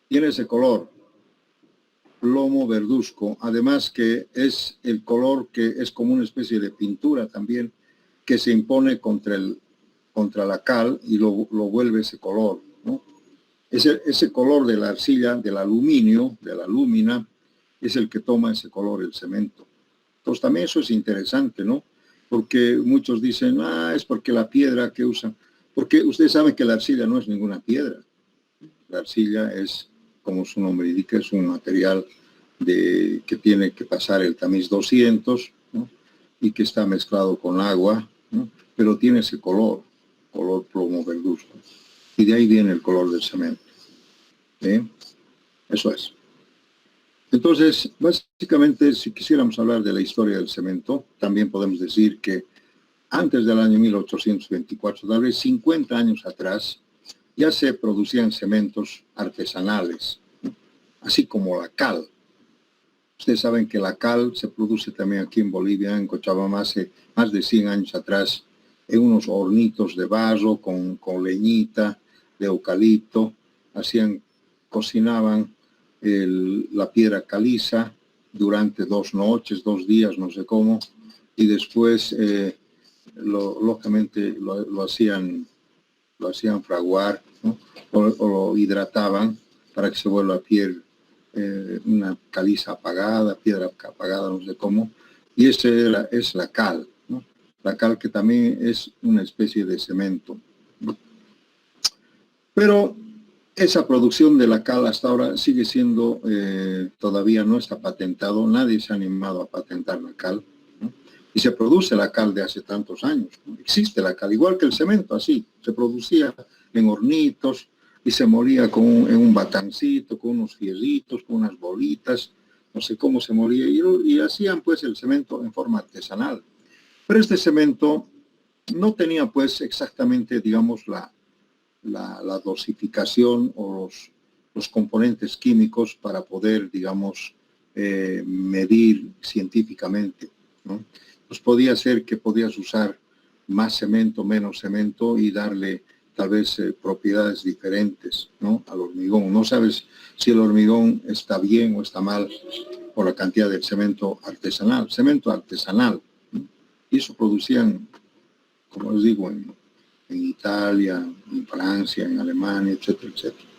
Tiene ese color plomo verduzco. Además que es el color que es como una especie de pintura también que se impone contra la cal y lo vuelve ese color, ¿no? Ese color de la arcilla, del aluminio, de la alúmina, es el que toma ese color, el cemento. Entonces también eso es interesante, ¿no? Porque muchos dicen, es porque la piedra que usan. Porque ustedes saben que la arcilla no es ninguna piedra. La arcilla es, como su nombre indica, es un material que tiene que pasar el tamiz 200, ¿no? y que está mezclado con agua, ¿no? Pero tiene ese color plomo verduzco. Y de ahí viene el color del cemento. ¿Sí? Eso es. Entonces, básicamente, si quisiéramos hablar de la historia del cemento, también podemos decir que antes del año 1824, tal vez 50 años atrás, ya se producían cementos artesanales, ¿no? Así como la cal. Ustedes saben que la cal se produce también aquí en Bolivia, en Cochabamba, hace más de 100 años atrás, en unos hornitos de barro con leñita, de eucalipto, cocinaban la piedra caliza durante 2 noches, 2 días, no sé cómo, y después, lógicamente, lo hacían fraguar, ¿no? O lo hidrataban para que se vuelva una caliza apagada, piedra apagada, no sé cómo, y es la cal, ¿no? La cal que también es una especie de cemento, ¿no? Pero esa producción de la cal hasta ahora sigue siendo, todavía no está patentado, nadie se ha animado a patentar la cal, ¿no? Y se produce la cal de hace tantos años, ¿no? Existe la cal, igual que el cemento, así, se producía en hornitos y se molía en un batancito, con unos fierritos, con unas bolitas, no sé cómo se molía, y hacían pues el cemento en forma artesanal. Pero este cemento no tenía pues exactamente, digamos, la dosificación o los componentes químicos para poder, digamos, medir científicamente, ¿no? Pues podía ser que podías usar más cemento, menos cemento y darle tal vez propiedades diferentes, ¿no? Al hormigón. No sabes si el hormigón está bien o está mal por la cantidad de cemento artesanal, ¿no? Y eso producían, como les digo, en Italia, en Francia, en Alemania, etcétera, etcétera.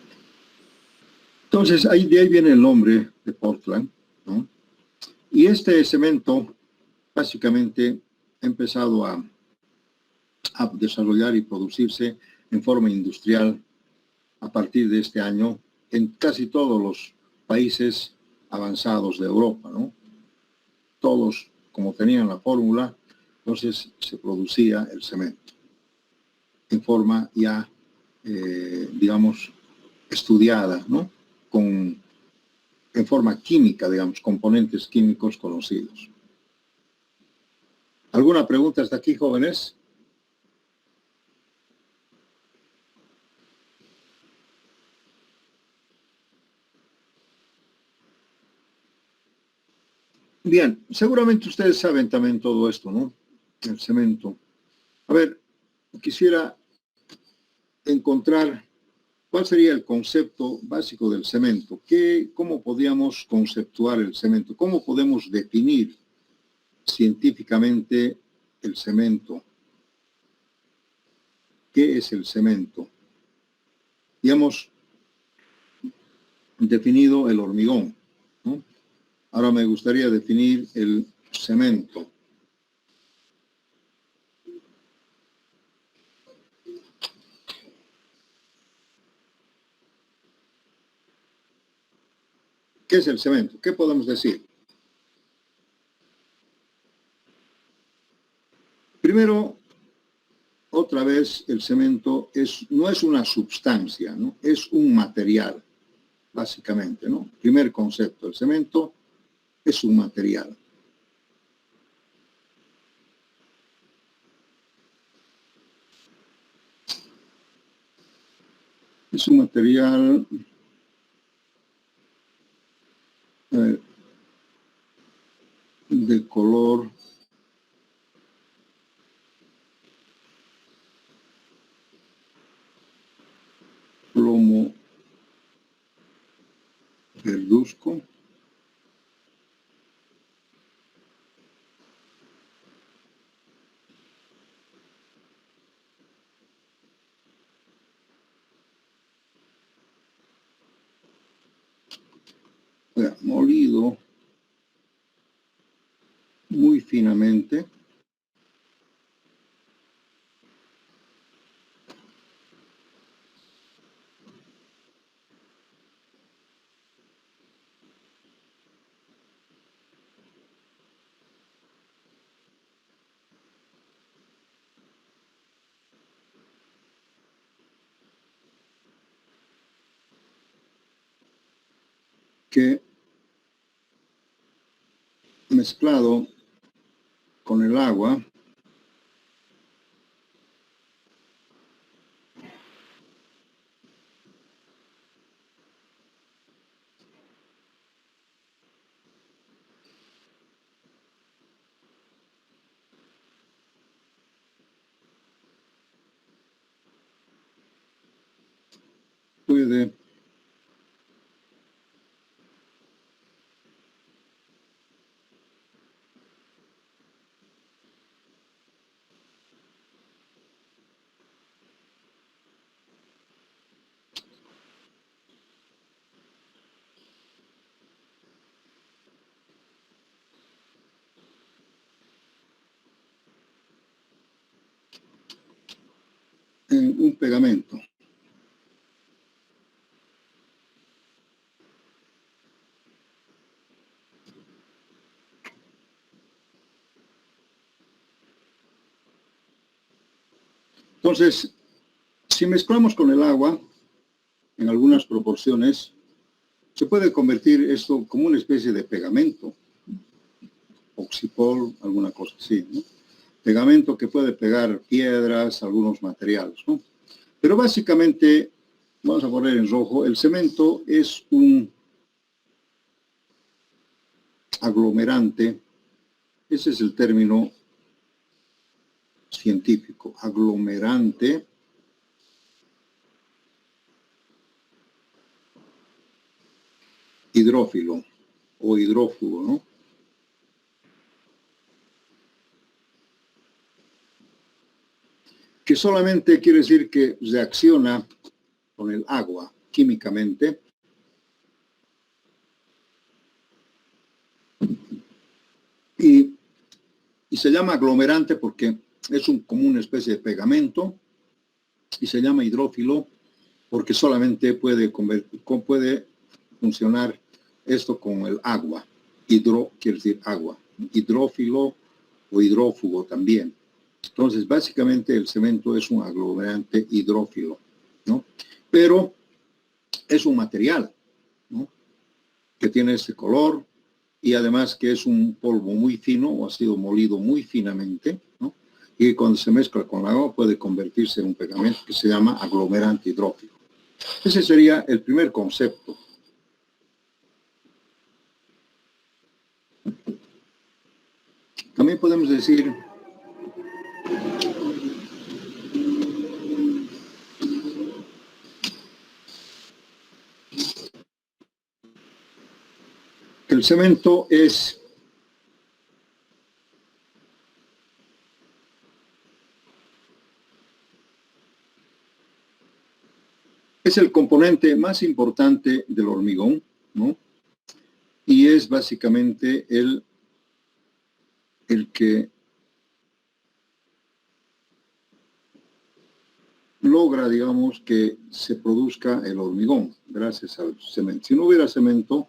Entonces, de ahí viene el nombre de Portland, ¿no? Y este cemento, básicamente, ha empezado a desarrollar y producirse en forma industrial a partir de este año en casi todos los países avanzados de Europa, ¿no? Todos, como tenían la fórmula, entonces se producía el cemento en forma ya, digamos, estudiada, ¿no? En forma química, digamos, componentes químicos conocidos. ¿Alguna pregunta hasta aquí, jóvenes? Bien, seguramente ustedes saben también todo esto, ¿no? El cemento. A ver, quisiera encontrar cuál sería el concepto básico del cemento. ¿Cómo podríamos conceptuar el cemento? ¿Cómo podemos definir científicamente el cemento? ¿Qué es el cemento? Y hemos definido el hormigón, ¿no? Ahora me gustaría definir el cemento. ¿Qué es el cemento? ¿Qué podemos decir? Primero, otra vez, el cemento no es una sustancia, ¿no? Es un material, básicamente, ¿no? Primer concepto, el cemento es un material. Es un material de color plomo verduzco. Molido muy finamente. que mezclado con el agua puede en un pegamento. Entonces, si mezclamos con el agua, en algunas proporciones, se puede convertir esto como una especie de pegamento, oxipol, alguna cosa así, ¿no? Pegamento que puede pegar piedras, algunos materiales, ¿no? Pero básicamente, vamos a poner en rojo, el cemento es un aglomerante, ese es el término científico, aglomerante hidrófilo o hidrófugo, ¿no? Que solamente quiere decir que reacciona con el agua químicamente y se llama aglomerante porque es como una especie de pegamento y se llama hidrófilo porque solamente puede funcionar esto con el agua. Hidro quiere decir agua. Hidrófilo o hidrófugo también. Entonces, básicamente el cemento es un aglomerante hidrófilo, ¿no? Pero es un material, ¿no? Que tiene este color y además que es un polvo muy fino o ha sido molido muy finamente, ¿no? Y cuando se mezcla con el agua puede convertirse en un pegamento que se llama aglomerante hidrófilo. Ese sería el primer concepto. También podemos decir que el cemento es el componente más importante del hormigón, ¿no? Y es básicamente el que logra, digamos, que se produzca el hormigón gracias al cemento. Si no hubiera cemento,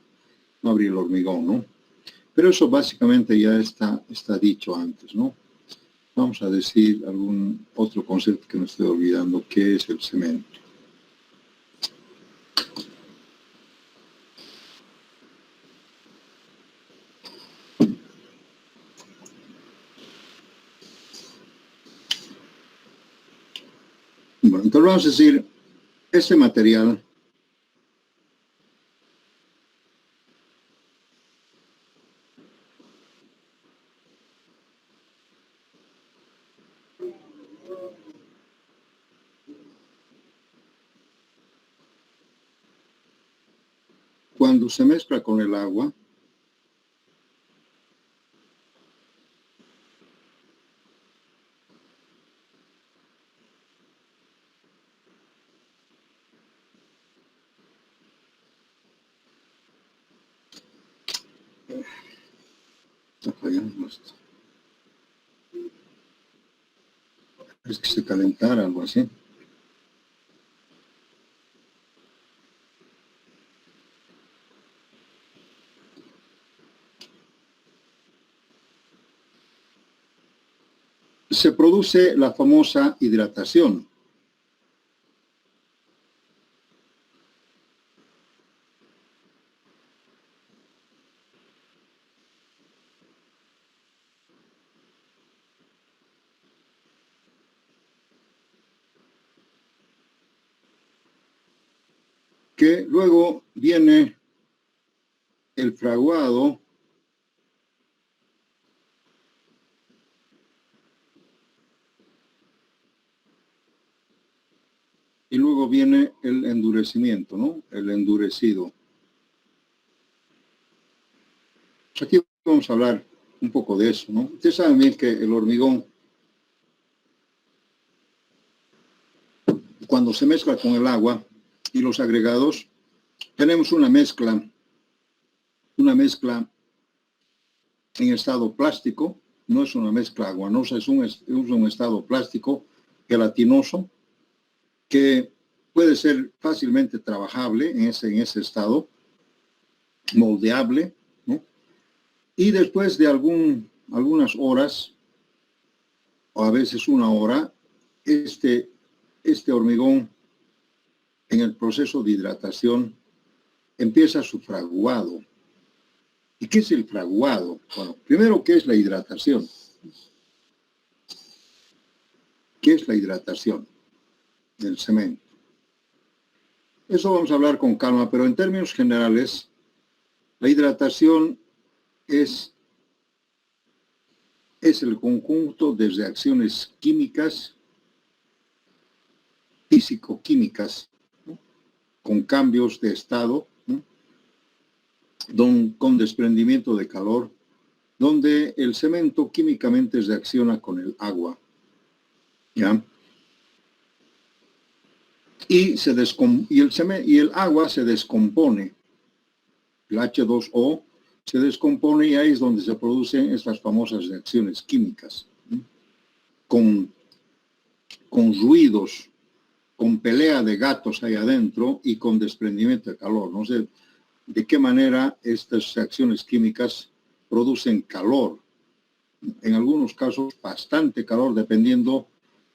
no habría el hormigón, ¿no? Pero eso básicamente ya está dicho antes, ¿no? Vamos a decir algún otro concepto que me estoy olvidando, que es el cemento. Bueno, entonces vamos a decir, este material cuando se mezcla con el agua, está fallando esto. Es que se calentara, algo así. Se produce la famosa hidratación. que luego viene el fraguado, y luego viene el endurecimiento, ¿no? El endurecido. Aquí vamos a hablar un poco de eso, ¿no? Ustedes saben bien que el hormigón, cuando se mezcla con el agua y los agregados, tenemos una mezcla en estado plástico, no es una mezcla aguanosa, es un estado plástico gelatinoso que puede ser fácilmente trabajable en ese estado, moldeable, ¿no? Y después de algunas horas, o a veces una hora, este hormigón en el proceso de hidratación empieza su fraguado. ¿Y qué es el fraguado? Bueno, primero, ¿qué es la hidratación? ¿Qué es la hidratación del cemento? Eso vamos a hablar con calma, pero en términos generales, la hidratación es el conjunto de reacciones químicas, físico-químicas, ¿no? Con cambios de estado, ¿no? Con desprendimiento de calor, donde el cemento químicamente reacciona con el agua, ¿ya? Y el agua se descompone, el H2O se descompone y ahí es donde se producen estas famosas reacciones químicas, ¿no? Con ruidos, con pelea de gatos ahí adentro y con desprendimiento de calor. No sé de qué manera estas reacciones químicas producen calor. En algunos casos bastante calor, dependiendo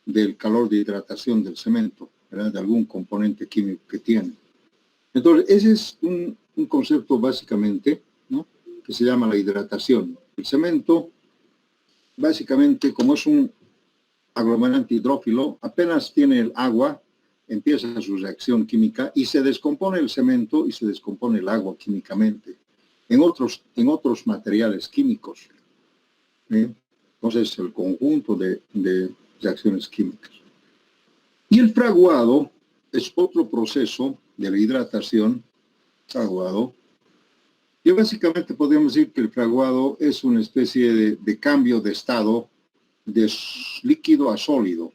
del calor de hidratación del cemento, ¿verdad? De algún componente químico que tiene. Entonces, ese es un concepto básicamente, ¿no? Que se llama la hidratación. El cemento, básicamente, como es un aglomerante hidrófilo, apenas tiene el agua, empieza su reacción química y se descompone el cemento y se descompone el agua químicamente en otros materiales químicos. Entonces, el conjunto de reacciones químicas. Y el fraguado es otro proceso de la hidratación, fraguado. Y básicamente podemos decir que el fraguado es una especie de cambio de estado de líquido a sólido.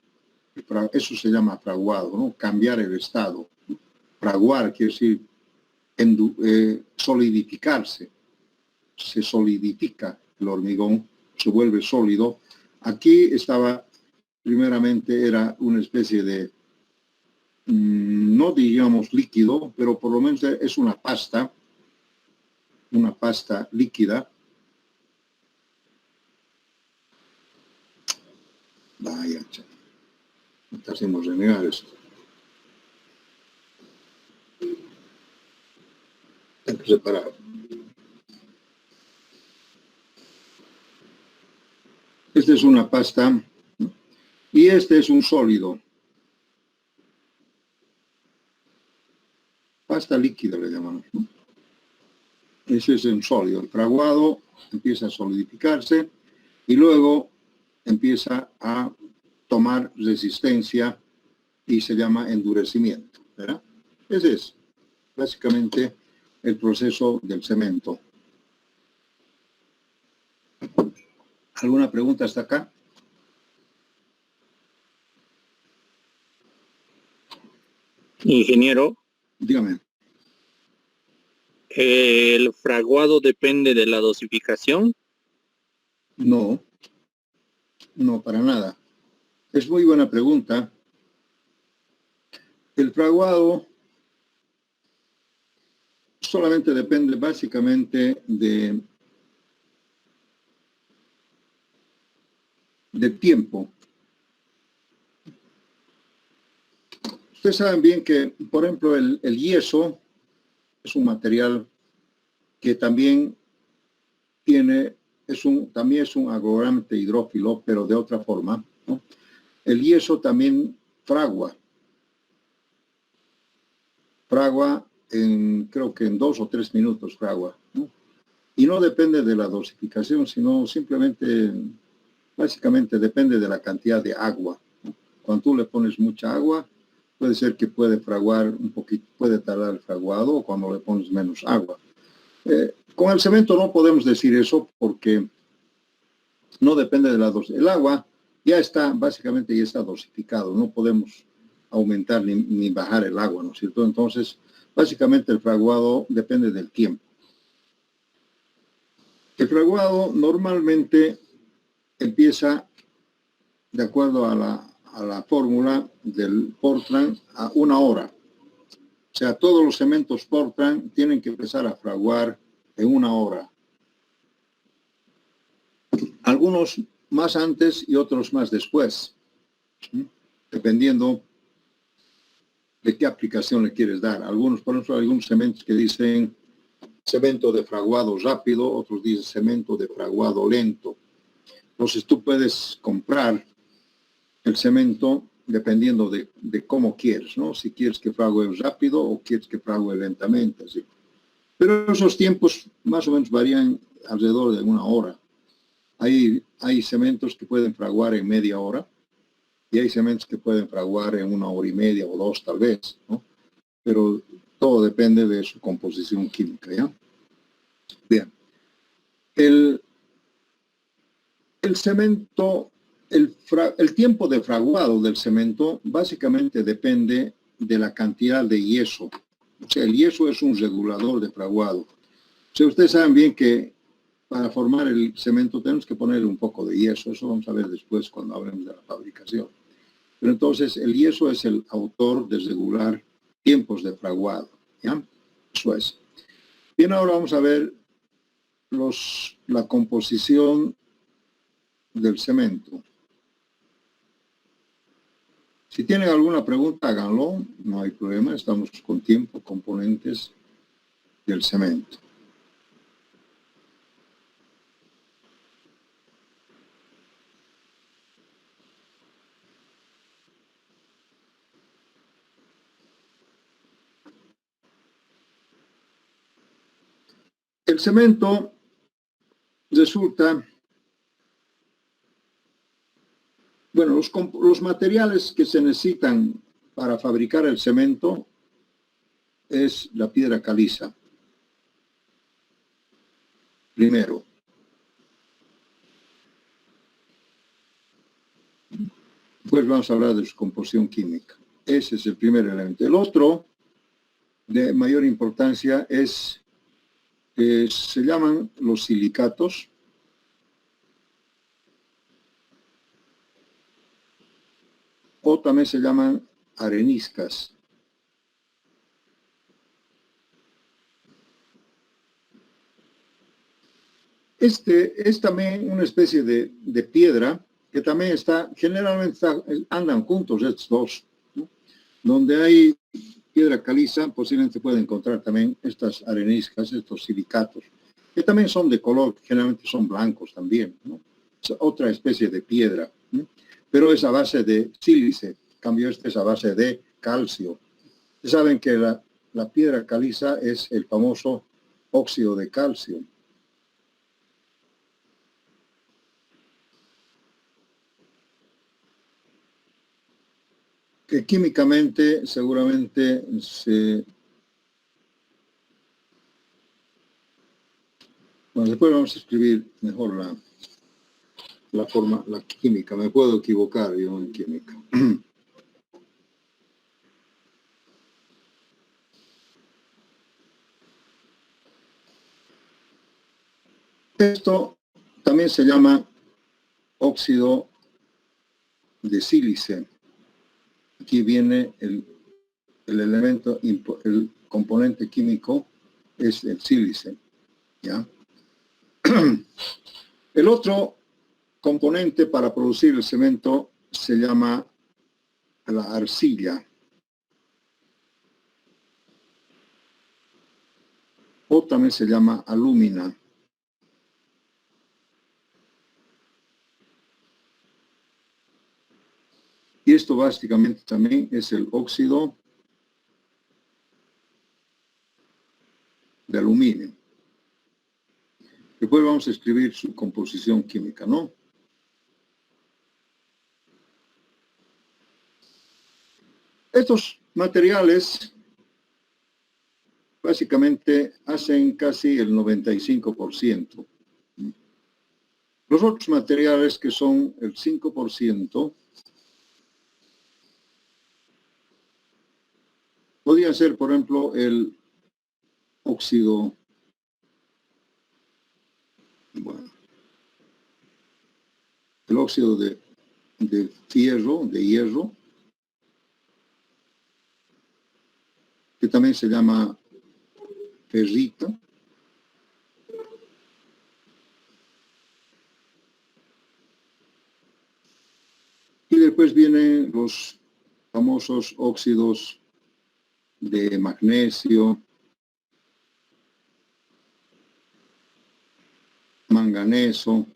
Eso se llama fraguado, ¿no? Cambiar el estado. Fraguar quiere decir solidificarse. Se solidifica el hormigón, se vuelve sólido. Aquí primeramente era una especie de, no diríamos líquido, pero por lo menos es una pasta líquida. Vaya, hacemos renegar esto. Hay que separar. Esta es una pasta y este es un sólido. Pasta líquida le llamamos, ¿no? Ese es un sólido. El fraguado empieza a solidificarse y luego empieza a tomar resistencia y se llama endurecimiento, ¿verdad? Ese es básicamente el proceso del cemento. ¿Alguna pregunta hasta acá? Ingeniero. Dígame. ¿El fraguado depende de la dosificación? No, para nada. Es muy buena pregunta. El fraguado solamente depende básicamente de tiempo. Ustedes saben bien que, por ejemplo, el yeso es un material que también también es un aglomerante hidrófilo, pero de otra forma, ¿no? El yeso también fragua creo que en 2 o 3 minutos fragua, ¿no? Y no depende de la dosificación, sino simplemente, básicamente depende de la cantidad de agua, ¿no? Cuando tú le pones mucha agua, puede ser que puede fraguar un poquito, puede tardar el fraguado, o cuando le pones menos agua. Con el cemento no podemos decir eso porque no depende de la dosis. El agua ya está, básicamente ya está dosificado, no podemos aumentar ni bajar el agua, ¿no es cierto? Entonces, básicamente el fraguado depende del tiempo. El fraguado normalmente empieza, de acuerdo a la fórmula del Portland, a 1 hora. O sea, todos los cementos Portland tienen que empezar a fraguar en 1 hora. Algunos más antes y otros más después, ¿sí? Dependiendo de qué aplicación le quieres dar. Algunos, por ejemplo, algunos cementos que dicen cemento de fraguado rápido, otros dicen cemento de fraguado lento. Entonces tú puedes comprar el cemento dependiendo de cómo quieres, ¿no? Si quieres que frague rápido o quieres que frague lentamente, ¿sí? Pero esos tiempos más o menos varían alrededor de 1 hora. Hay cementos que pueden fraguar en media hora y hay cementos que pueden fraguar en 1 hora y media o 2 tal vez, ¿no? Pero todo depende de su composición química, ¿ya? Bien. El cemento, el tiempo de fraguado del cemento básicamente depende de la cantidad de yeso. O sea, el yeso es un regulador de fraguado. O sea, ustedes saben bien que para formar el cemento tenemos que ponerle un poco de yeso. Eso vamos a ver después cuando hablemos de la fabricación. Pero entonces el yeso es el autor de regular tiempos de fraguado, ¿ya? Eso es. Bien, ahora vamos a ver la composición del cemento. Si tienen alguna pregunta, háganlo, no hay problema, estamos con tiempo, componentes del cemento. El cemento resulta, bueno, los materiales que se necesitan para fabricar el cemento es la piedra caliza. Primero. Después vamos a hablar de su composición química. Ese es el primer elemento. El otro, de mayor importancia, se llaman los silicatos. O también se llaman areniscas. Este es también una especie de piedra que también generalmente andan juntos estos dos, ¿no? Donde hay piedra caliza, posiblemente puede encontrar también estas areniscas, estos silicatos, que también son de color, generalmente son blancos también, ¿no? Es otra especie de piedra, ¿no? Pero es a base de sílice, en cambio este es a base de calcio. Saben que la piedra caliza es el famoso óxido de calcio. Que químicamente seguramente bueno, después vamos a escribir mejor la forma, la química. Me puedo equivocar yo en química. Esto también se llama óxido de sílice. Aquí viene el elemento, el componente químico es el sílice, ¿ya? El otro componente para producir el cemento se llama la arcilla. O también se llama alúmina. Y esto básicamente también es el óxido aluminio. Después vamos a escribir su composición química, ¿no? Estos materiales básicamente hacen casi el 95%. Los otros materiales, que son el 5%, podrían ser, por ejemplo, el óxido, bueno, el óxido de hierro, que también se llama ferrita. Y después vienen los famosos óxidos de magnesio, manganeso,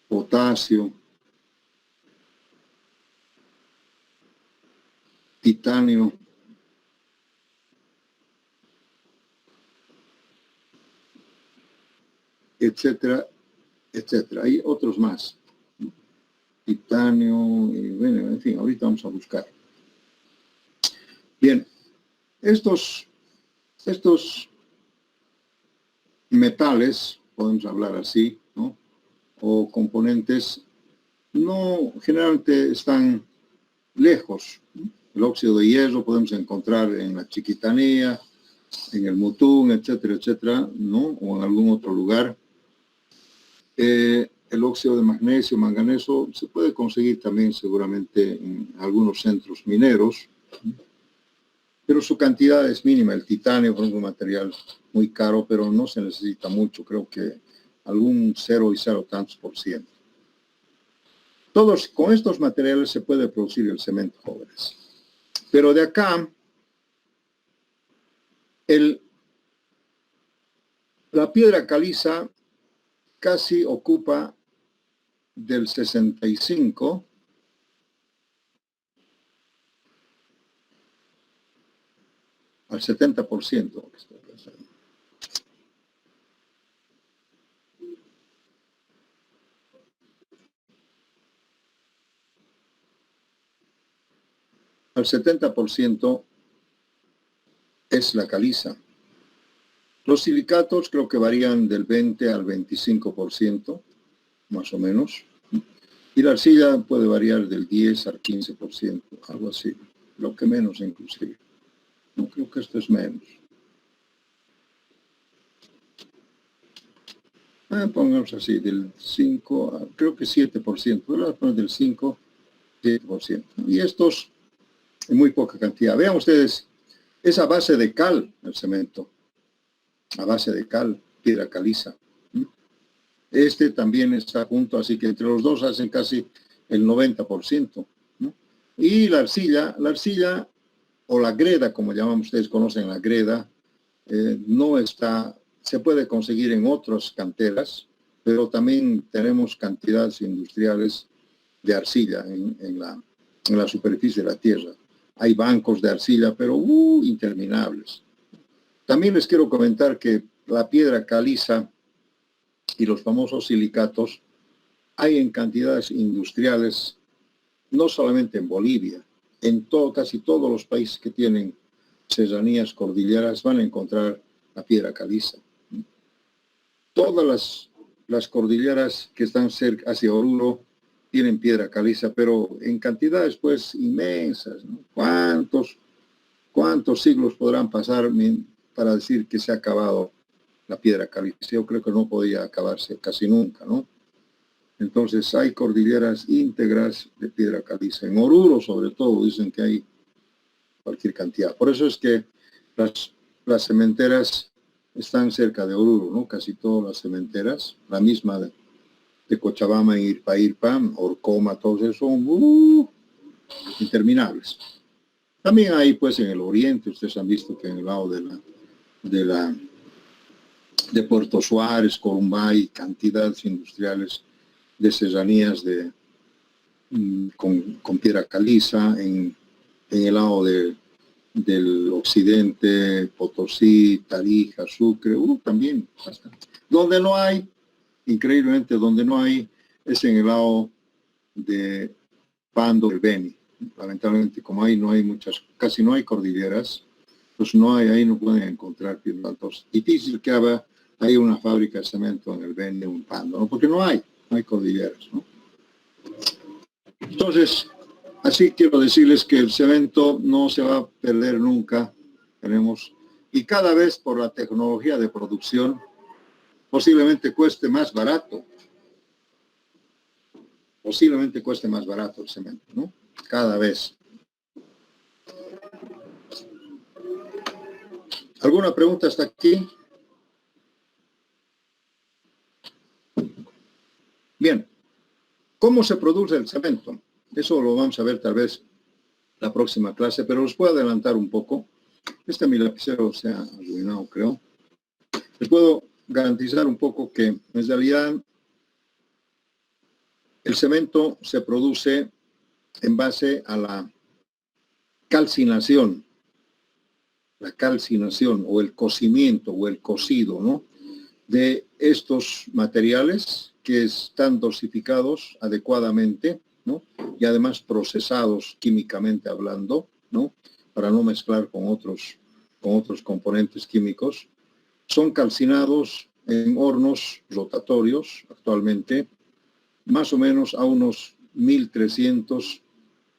potasio, titanio, etcétera, etcétera. Hay otros más. Titanio, y bueno, en fin, ahorita vamos a buscar. Bien, estos metales, podemos hablar así, ¿no? O componentes, no generalmente están lejos. El óxido de hierro podemos encontrar en la Chiquitanía, en el Mutún, etcétera, etcétera, ¿no? O en algún otro lugar. El óxido de magnesio, manganeso, se puede conseguir también seguramente en algunos centros mineros, pero su cantidad es mínima. El titanio es un material muy caro, pero no se necesita mucho, creo que algún 0 y 0 tantos %. Con estos materiales se puede producir el cemento, jóvenes. Pero de acá, la piedra caliza casi ocupa del 65 al 70%. Al 70% es la caliza. Los silicatos creo que varían del 20 al 25%, más o menos. Y la arcilla puede variar del 10 al 15%, algo así. Lo que menos inclusive. No creo que esto es menos. Pongamos así, del 5 a, creo que 7%. Voy a poner del 5 7%. Y estos en muy poca cantidad. Vean ustedes, es a base de cal el cemento. A base de cal, piedra caliza. Este también está junto, así que entre los dos hacen casi el 90%. ¿No? Y la arcilla o la greda, como llaman ustedes, conocen la greda, no está, se puede conseguir en otras canteras, pero también tenemos cantidades industriales de arcilla en la superficie de la tierra. Hay bancos de arcilla, pero interminables. También les quiero comentar que la piedra caliza y los famosos silicatos hay en cantidades industriales, no solamente en Bolivia, en casi todos los países que tienen serranías cordilleras van a encontrar la piedra caliza. Todas las cordilleras que están cerca hacia Oruro tienen piedra caliza, pero en cantidades pues inmensas, ¿no? ¿Cuántos siglos podrán pasar para decir que se ha acabado la piedra caliza? Yo creo que no podía acabarse casi nunca, ¿no? Entonces hay cordilleras íntegras de piedra caliza. En Oruro, sobre todo, dicen que hay cualquier cantidad. Por eso es que las cementeras están cerca de Oruro, ¿no? Casi todas las cementeras, la misma de Cochabamba, Irpa, Orcoma, todos esos son interminables. También hay, pues, en el oriente, ustedes han visto que en el lado de Puerto Suárez, Corumbay, cantidades industriales de serranías con piedra caliza, en el lado de del occidente, Potosí, Tarija, Sucre, también bastante. Donde no hay, increíblemente, donde no hay, es en el lado de Pando, del Beni. Lamentablemente, como ahí no hay muchas, casi no hay cordilleras, pues no hay, ahí no pueden encontrar piedras altas. Difícil que haya hay una fábrica de cemento en el Beni, un Pando, ¿no? Porque no hay cordilleras, ¿no? Entonces, así quiero decirles que el cemento no se va a perder nunca, y cada vez por la tecnología de producción, posiblemente cueste más barato. Posiblemente cueste más barato el cemento, ¿no? Cada vez. ¿Alguna pregunta hasta aquí? Bien. ¿Cómo se produce el cemento? Eso lo vamos a ver tal vez la próxima clase, pero os puedo adelantar un poco. Mi lapicero se ha arruinado, creo. Les puedo garantizar un poco que en realidad el cemento se produce en base a la calcinación o el cocimiento o el cocido, ¿no?, de estos materiales que están dosificados adecuadamente, ¿no?, y además procesados químicamente hablando, ¿no?, para no mezclar con otros componentes químicos. Son calcinados en hornos rotatorios actualmente, más o menos a unos 1300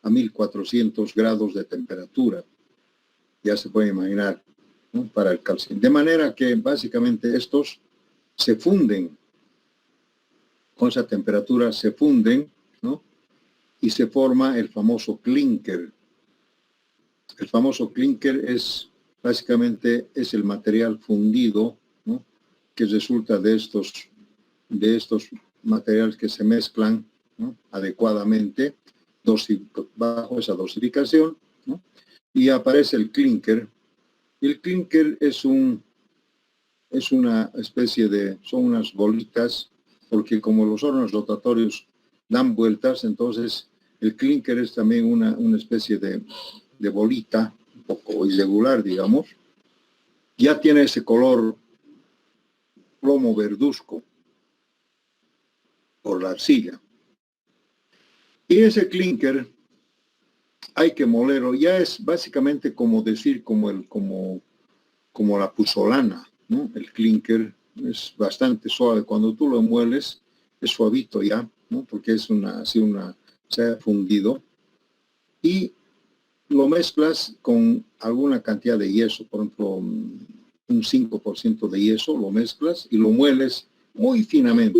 a 1400 grados de temperatura. Ya se puede imaginar, ¿no?, para el calcín. De manera que básicamente estos se funden, con esa temperatura se funden, ¿no?, y se forma el famoso clinker. El famoso clinker es básicamente el material fundido, ¿no?, que resulta de estos materiales que se mezclan, ¿no?, adecuadamente bajo esa dosificación, ¿no?, y aparece el clinker. El clinker es una especie son unas bolitas, porque como los hornos rotatorios dan vueltas, entonces el clinker es también una especie de bolita, un poco irregular, digamos. Ya tiene ese color plomo verduzco por la arcilla. Y ese clinker hay que molerlo. Ya es básicamente como decir, como la puzzolana, ¿no? El clinker es bastante suave. Cuando tú lo mueles, es suavito ya, ¿no?, porque es se ha fundido. Y lo mezclas con alguna cantidad de yeso, por ejemplo, un 5% de yeso, lo mezclas y lo mueles muy finamente.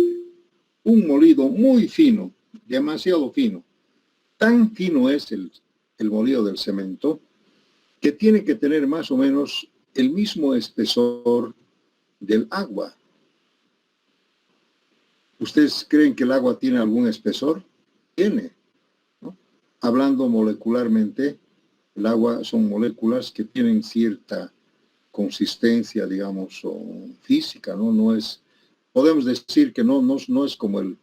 Un molido muy fino, demasiado fino. Tan fino es el molido del cemento que tiene que tener más o menos el mismo espesor del agua. ¿Ustedes creen que el agua tiene algún espesor? Tiene, ¿no? Hablando molecularmente, el agua son moléculas que tienen cierta consistencia, digamos, o física, ¿no? Podemos decir que no es como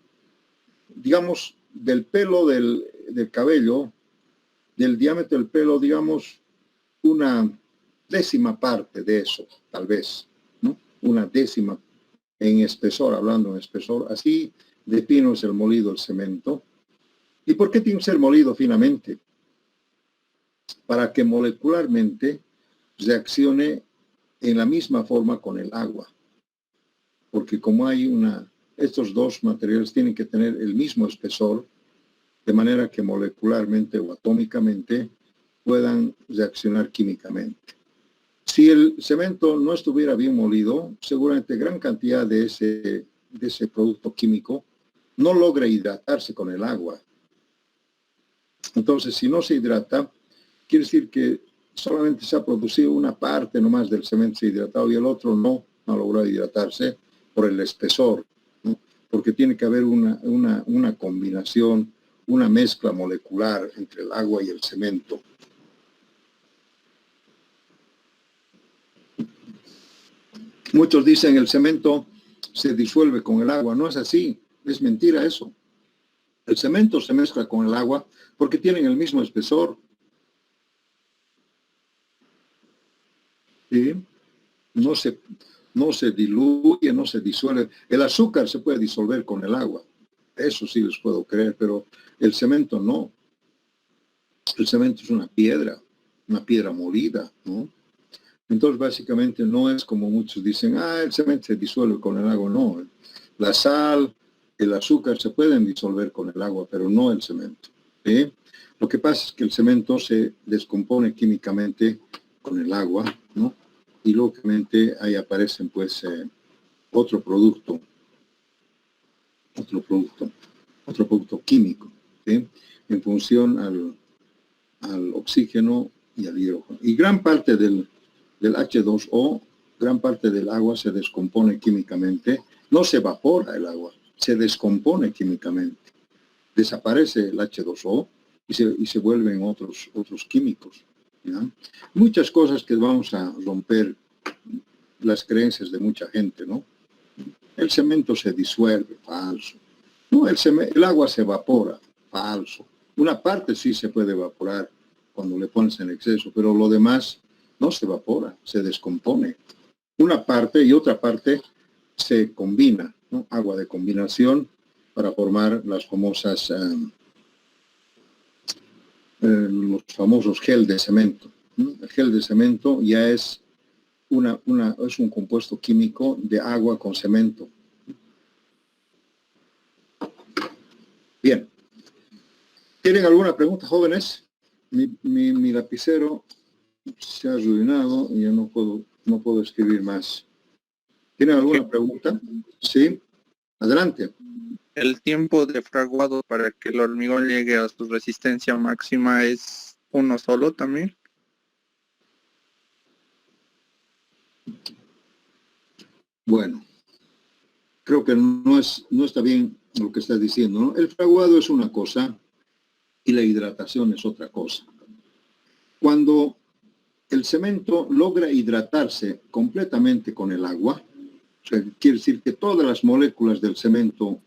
digamos, del pelo del cabello, del diámetro del pelo, digamos, una décima parte de eso, tal vez, ¿no? Una décima en espesor, hablando en espesor. Así de fino es el molido del cemento. ¿Y por qué tiene que ser molido finamente? Para que molecularmente reaccione en la misma forma con el agua. Porque como estos dos materiales tienen que tener el mismo espesor, de manera que molecularmente o atómicamente puedan reaccionar químicamente. Si el cemento no estuviera bien molido, seguramente gran cantidad de ese producto químico no logra hidratarse con el agua. Entonces, si no se hidrata, quiere decir que solamente se ha producido una parte nomás del cemento hidratado y el otro no ha logrado hidratarse por el espesor, ¿no? Porque tiene que haber una combinación, una mezcla molecular entre el agua y el cemento. Muchos dicen el cemento se disuelve con el agua. No es así, es mentira eso. El cemento se mezcla con el agua porque tienen el mismo espesor. ¿sí? No se, no se diluye, no se disuelve. El azúcar se puede disolver con el agua. Eso sí les puedo creer, pero el cemento no. El cemento es una piedra molida, ¿no? Entonces, básicamente no es como muchos dicen, el cemento se disuelve con el agua. No, la sal, el azúcar se pueden disolver con el agua, pero no el cemento, ¿sí? Lo que pasa es que el cemento se descompone químicamente con el agua, ¿no? Y lógicamente ahí aparecen pues otro producto químico, ¿sí? En función al oxígeno y al hidrógeno. Y gran parte del H2O, gran parte del agua se descompone químicamente, no se evapora el agua, se descompone químicamente. Desaparece el H2O y se vuelven otros químicos, ¿ya? Muchas cosas que vamos a romper las creencias de mucha gente, ¿no? El cemento se disuelve, falso. No, el agua se evapora, falso. Una parte sí se puede evaporar cuando le pones en exceso, pero lo demás no se evapora, se descompone. Una parte y otra parte se combina, ¿no? Agua de combinación para formar las famosas, los famosos gel de cemento, ¿no? El gel de cemento ya es es un compuesto químico de agua con cemento. Bien. ¿Tienen alguna pregunta, jóvenes? Mi lapicero se ha arruinado y ya no puedo escribir más. ¿Tienen alguna pregunta? Sí. Adelante. El tiempo de fraguado para que el hormigón llegue a su resistencia máxima es uno solo también. Bueno, creo que no está bien lo que estás diciendo, ¿no? El fraguado es una cosa y la hidratación es otra cosa. Cuando el cemento logra hidratarse completamente con el agua, o sea, quiere decir que todas las moléculas del cemento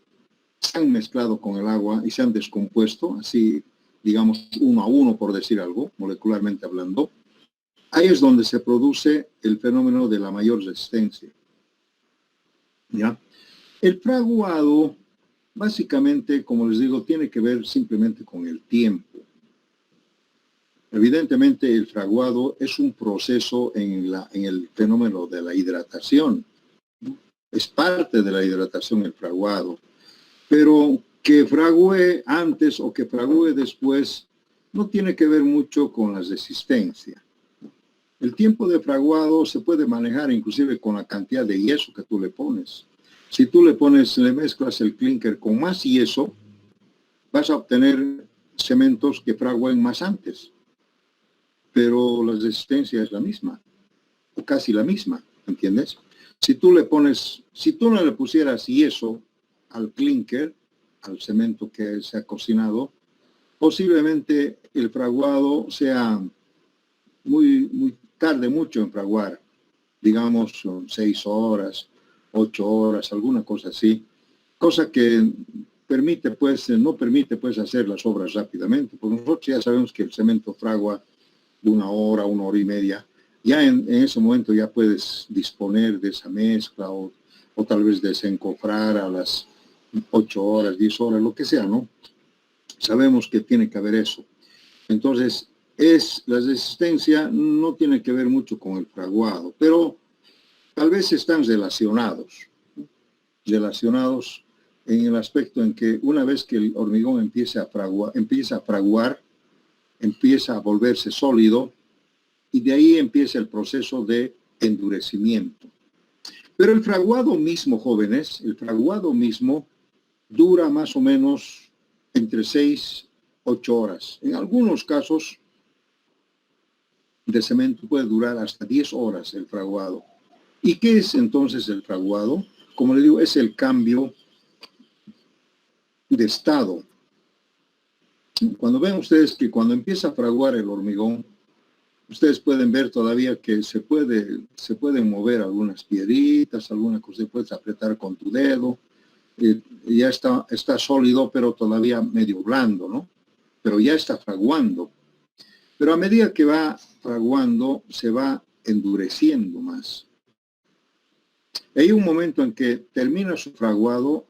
se han mezclado con el agua y se han descompuesto, así, digamos, uno a uno, por decir algo, molecularmente hablando. Ahí es donde se produce el fenómeno de la mayor resistencia, ¿ya? El fraguado, básicamente, como les digo, tiene que ver simplemente con el tiempo. Evidentemente, el fraguado es un proceso en el fenómeno de la hidratación, ¿no? Es parte de la hidratación el fraguado. Pero que fragúe antes o que fragúe después no tiene que ver mucho con la resistencia. El tiempo de fraguado se puede manejar inclusive con la cantidad de yeso que tú le pones. Si tú le mezclas el clinker con más yeso, vas a obtener cementos que fragúen más antes. Pero la resistencia es la misma, o casi la misma, ¿entiendes? Si tú no le pusieras yeso al clinker, al cemento que se ha cocinado, posiblemente el fraguado sea muy tarde mucho en fraguar, digamos 6 horas, 8 horas, alguna cosa así, cosa que no permite pues hacer las obras rápidamente, porque nosotros ya sabemos que el cemento fragua 1 hora, 1 hora y media, ya en ese momento ya puedes disponer de esa mezcla o tal vez desencofrar a las 8 horas, 10 horas, lo que sea, ¿no? Sabemos que tiene que haber eso. Entonces, la resistencia no tiene que ver mucho con el fraguado, pero tal vez están relacionados en el aspecto en que una vez que el hormigón empieza a fraguar, empieza a volverse sólido y de ahí empieza el proceso de endurecimiento. Pero el fraguado mismo, jóvenes, dura más o menos entre 6 y 8 horas. En algunos casos de cemento puede durar hasta 10 horas el fraguado. ¿Y qué es entonces el fraguado? Como le digo, es el cambio de estado. Cuando ven ustedes que cuando empieza a fraguar el hormigón, ustedes pueden ver todavía que se pueden mover algunas piedritas, alguna cosa, puedes apretar con tu dedo, ya está sólido, pero todavía medio blando, ¿no? Pero ya está fraguando. Pero a medida que va fraguando, se va endureciendo más. Hay un momento en que termina su fraguado,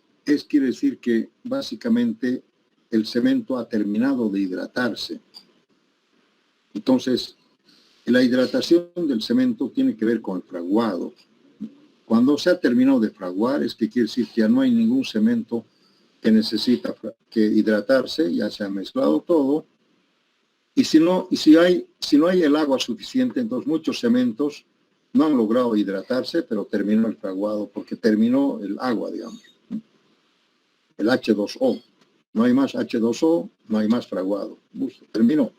quiere decir que básicamente el cemento ha terminado de hidratarse. Entonces, la hidratación del cemento tiene que ver con el fraguado. Cuando se ha terminado de fraguar, es que quiere decir que ya no hay ningún cemento que necesita que hidratarse, ya se ha mezclado todo. Y si no hay el agua suficiente, entonces muchos cementos no han logrado hidratarse, pero terminó el fraguado, porque terminó el agua, digamos. El H2O. No hay más H2O, no hay más fraguado. Terminó.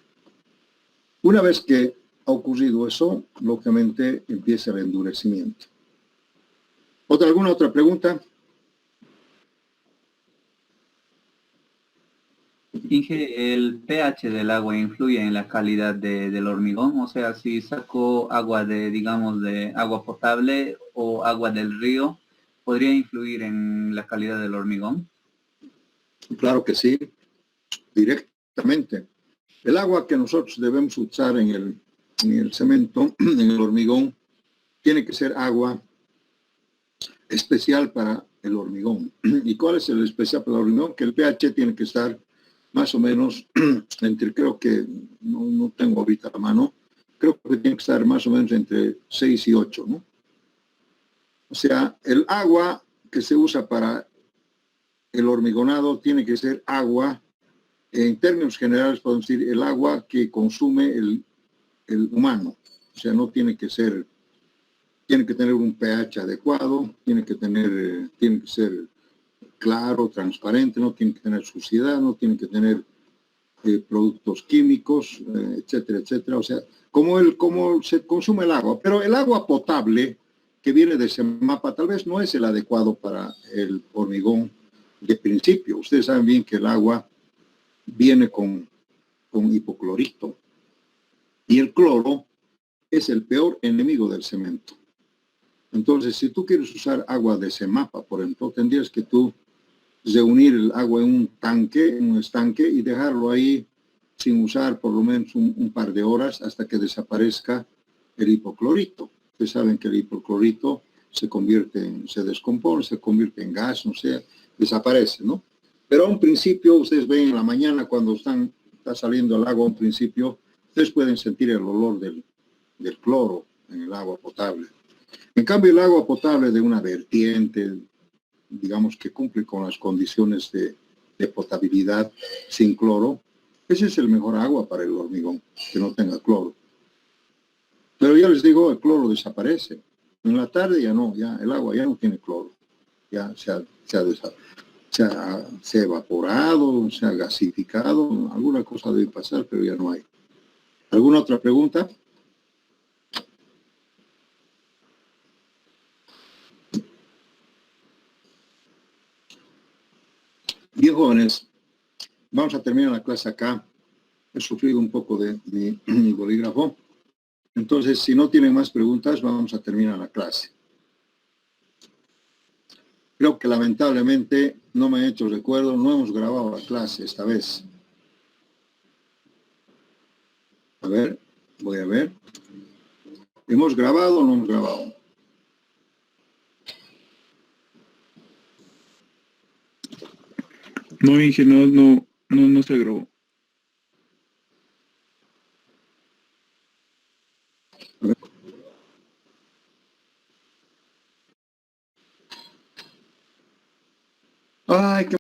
Una vez que ha ocurrido eso, lógicamente empieza el endurecimiento. ¿Alguna otra pregunta? Inge, ¿el pH del agua influye en la calidad del hormigón? O sea, si saco agua digamos, de agua potable o agua del río, ¿podría influir en la calidad del hormigón? Claro que sí, directamente. El agua que nosotros debemos usar en el cemento, en el hormigón, tiene que ser agua especial para el hormigón. ¿Y cuál es el especial para el hormigón? Que el pH tiene que estar más o menos entre, creo que, no tengo ahorita a mano, creo que tiene que estar más o menos entre 6 y 8, ¿no? O sea, el agua que se usa para el hormigonado tiene que ser agua, en términos generales podemos decir, el agua que consume el humano. O sea, no tiene que ser, tiene que tener un pH adecuado, tiene que ser claro, transparente, no tiene que tener suciedad, no tiene que tener productos químicos, etcétera, etcétera. O sea, cómo se consume el agua. Pero el agua potable que viene de CEMAPA tal vez no es el adecuado para el hormigón de principio. Ustedes saben bien que el agua viene con hipoclorito. Y el cloro es el peor enemigo del cemento. Entonces, si tú quieres usar agua de CEMAPA, por ejemplo, tendrías que tú reunir el agua en un estanque y dejarlo ahí sin usar por lo menos un par de horas hasta que desaparezca el hipoclorito. Ustedes saben que el hipoclorito se descompone, se convierte en gas, no sé, desaparece, ¿no? Pero a un principio, ustedes ven en la mañana cuando está saliendo el agua a un principio, ustedes pueden sentir el olor del cloro en el agua potable. En cambio, el agua potable de una vertiente, digamos que cumple con las condiciones de potabilidad sin cloro, ese es el mejor agua para el hormigón, que no tenga cloro. Pero ya les digo, el cloro desaparece. En la tarde ya no, ya el agua ya no tiene cloro. Ya se ha evaporado, se ha gasificado, alguna cosa debe pasar, pero ya no hay. ¿Alguna otra pregunta? Bien, jóvenes, vamos a terminar la clase acá. He sufrido un poco de mi bolígrafo. Entonces, si no tienen más preguntas, vamos a terminar la clase. Creo que lamentablemente no me he hecho recuerdo, no hemos grabado la clase esta vez. A ver, voy a ver. ¿Hemos grabado o no hemos grabado? No, Inge, no se grabó. Ay, qué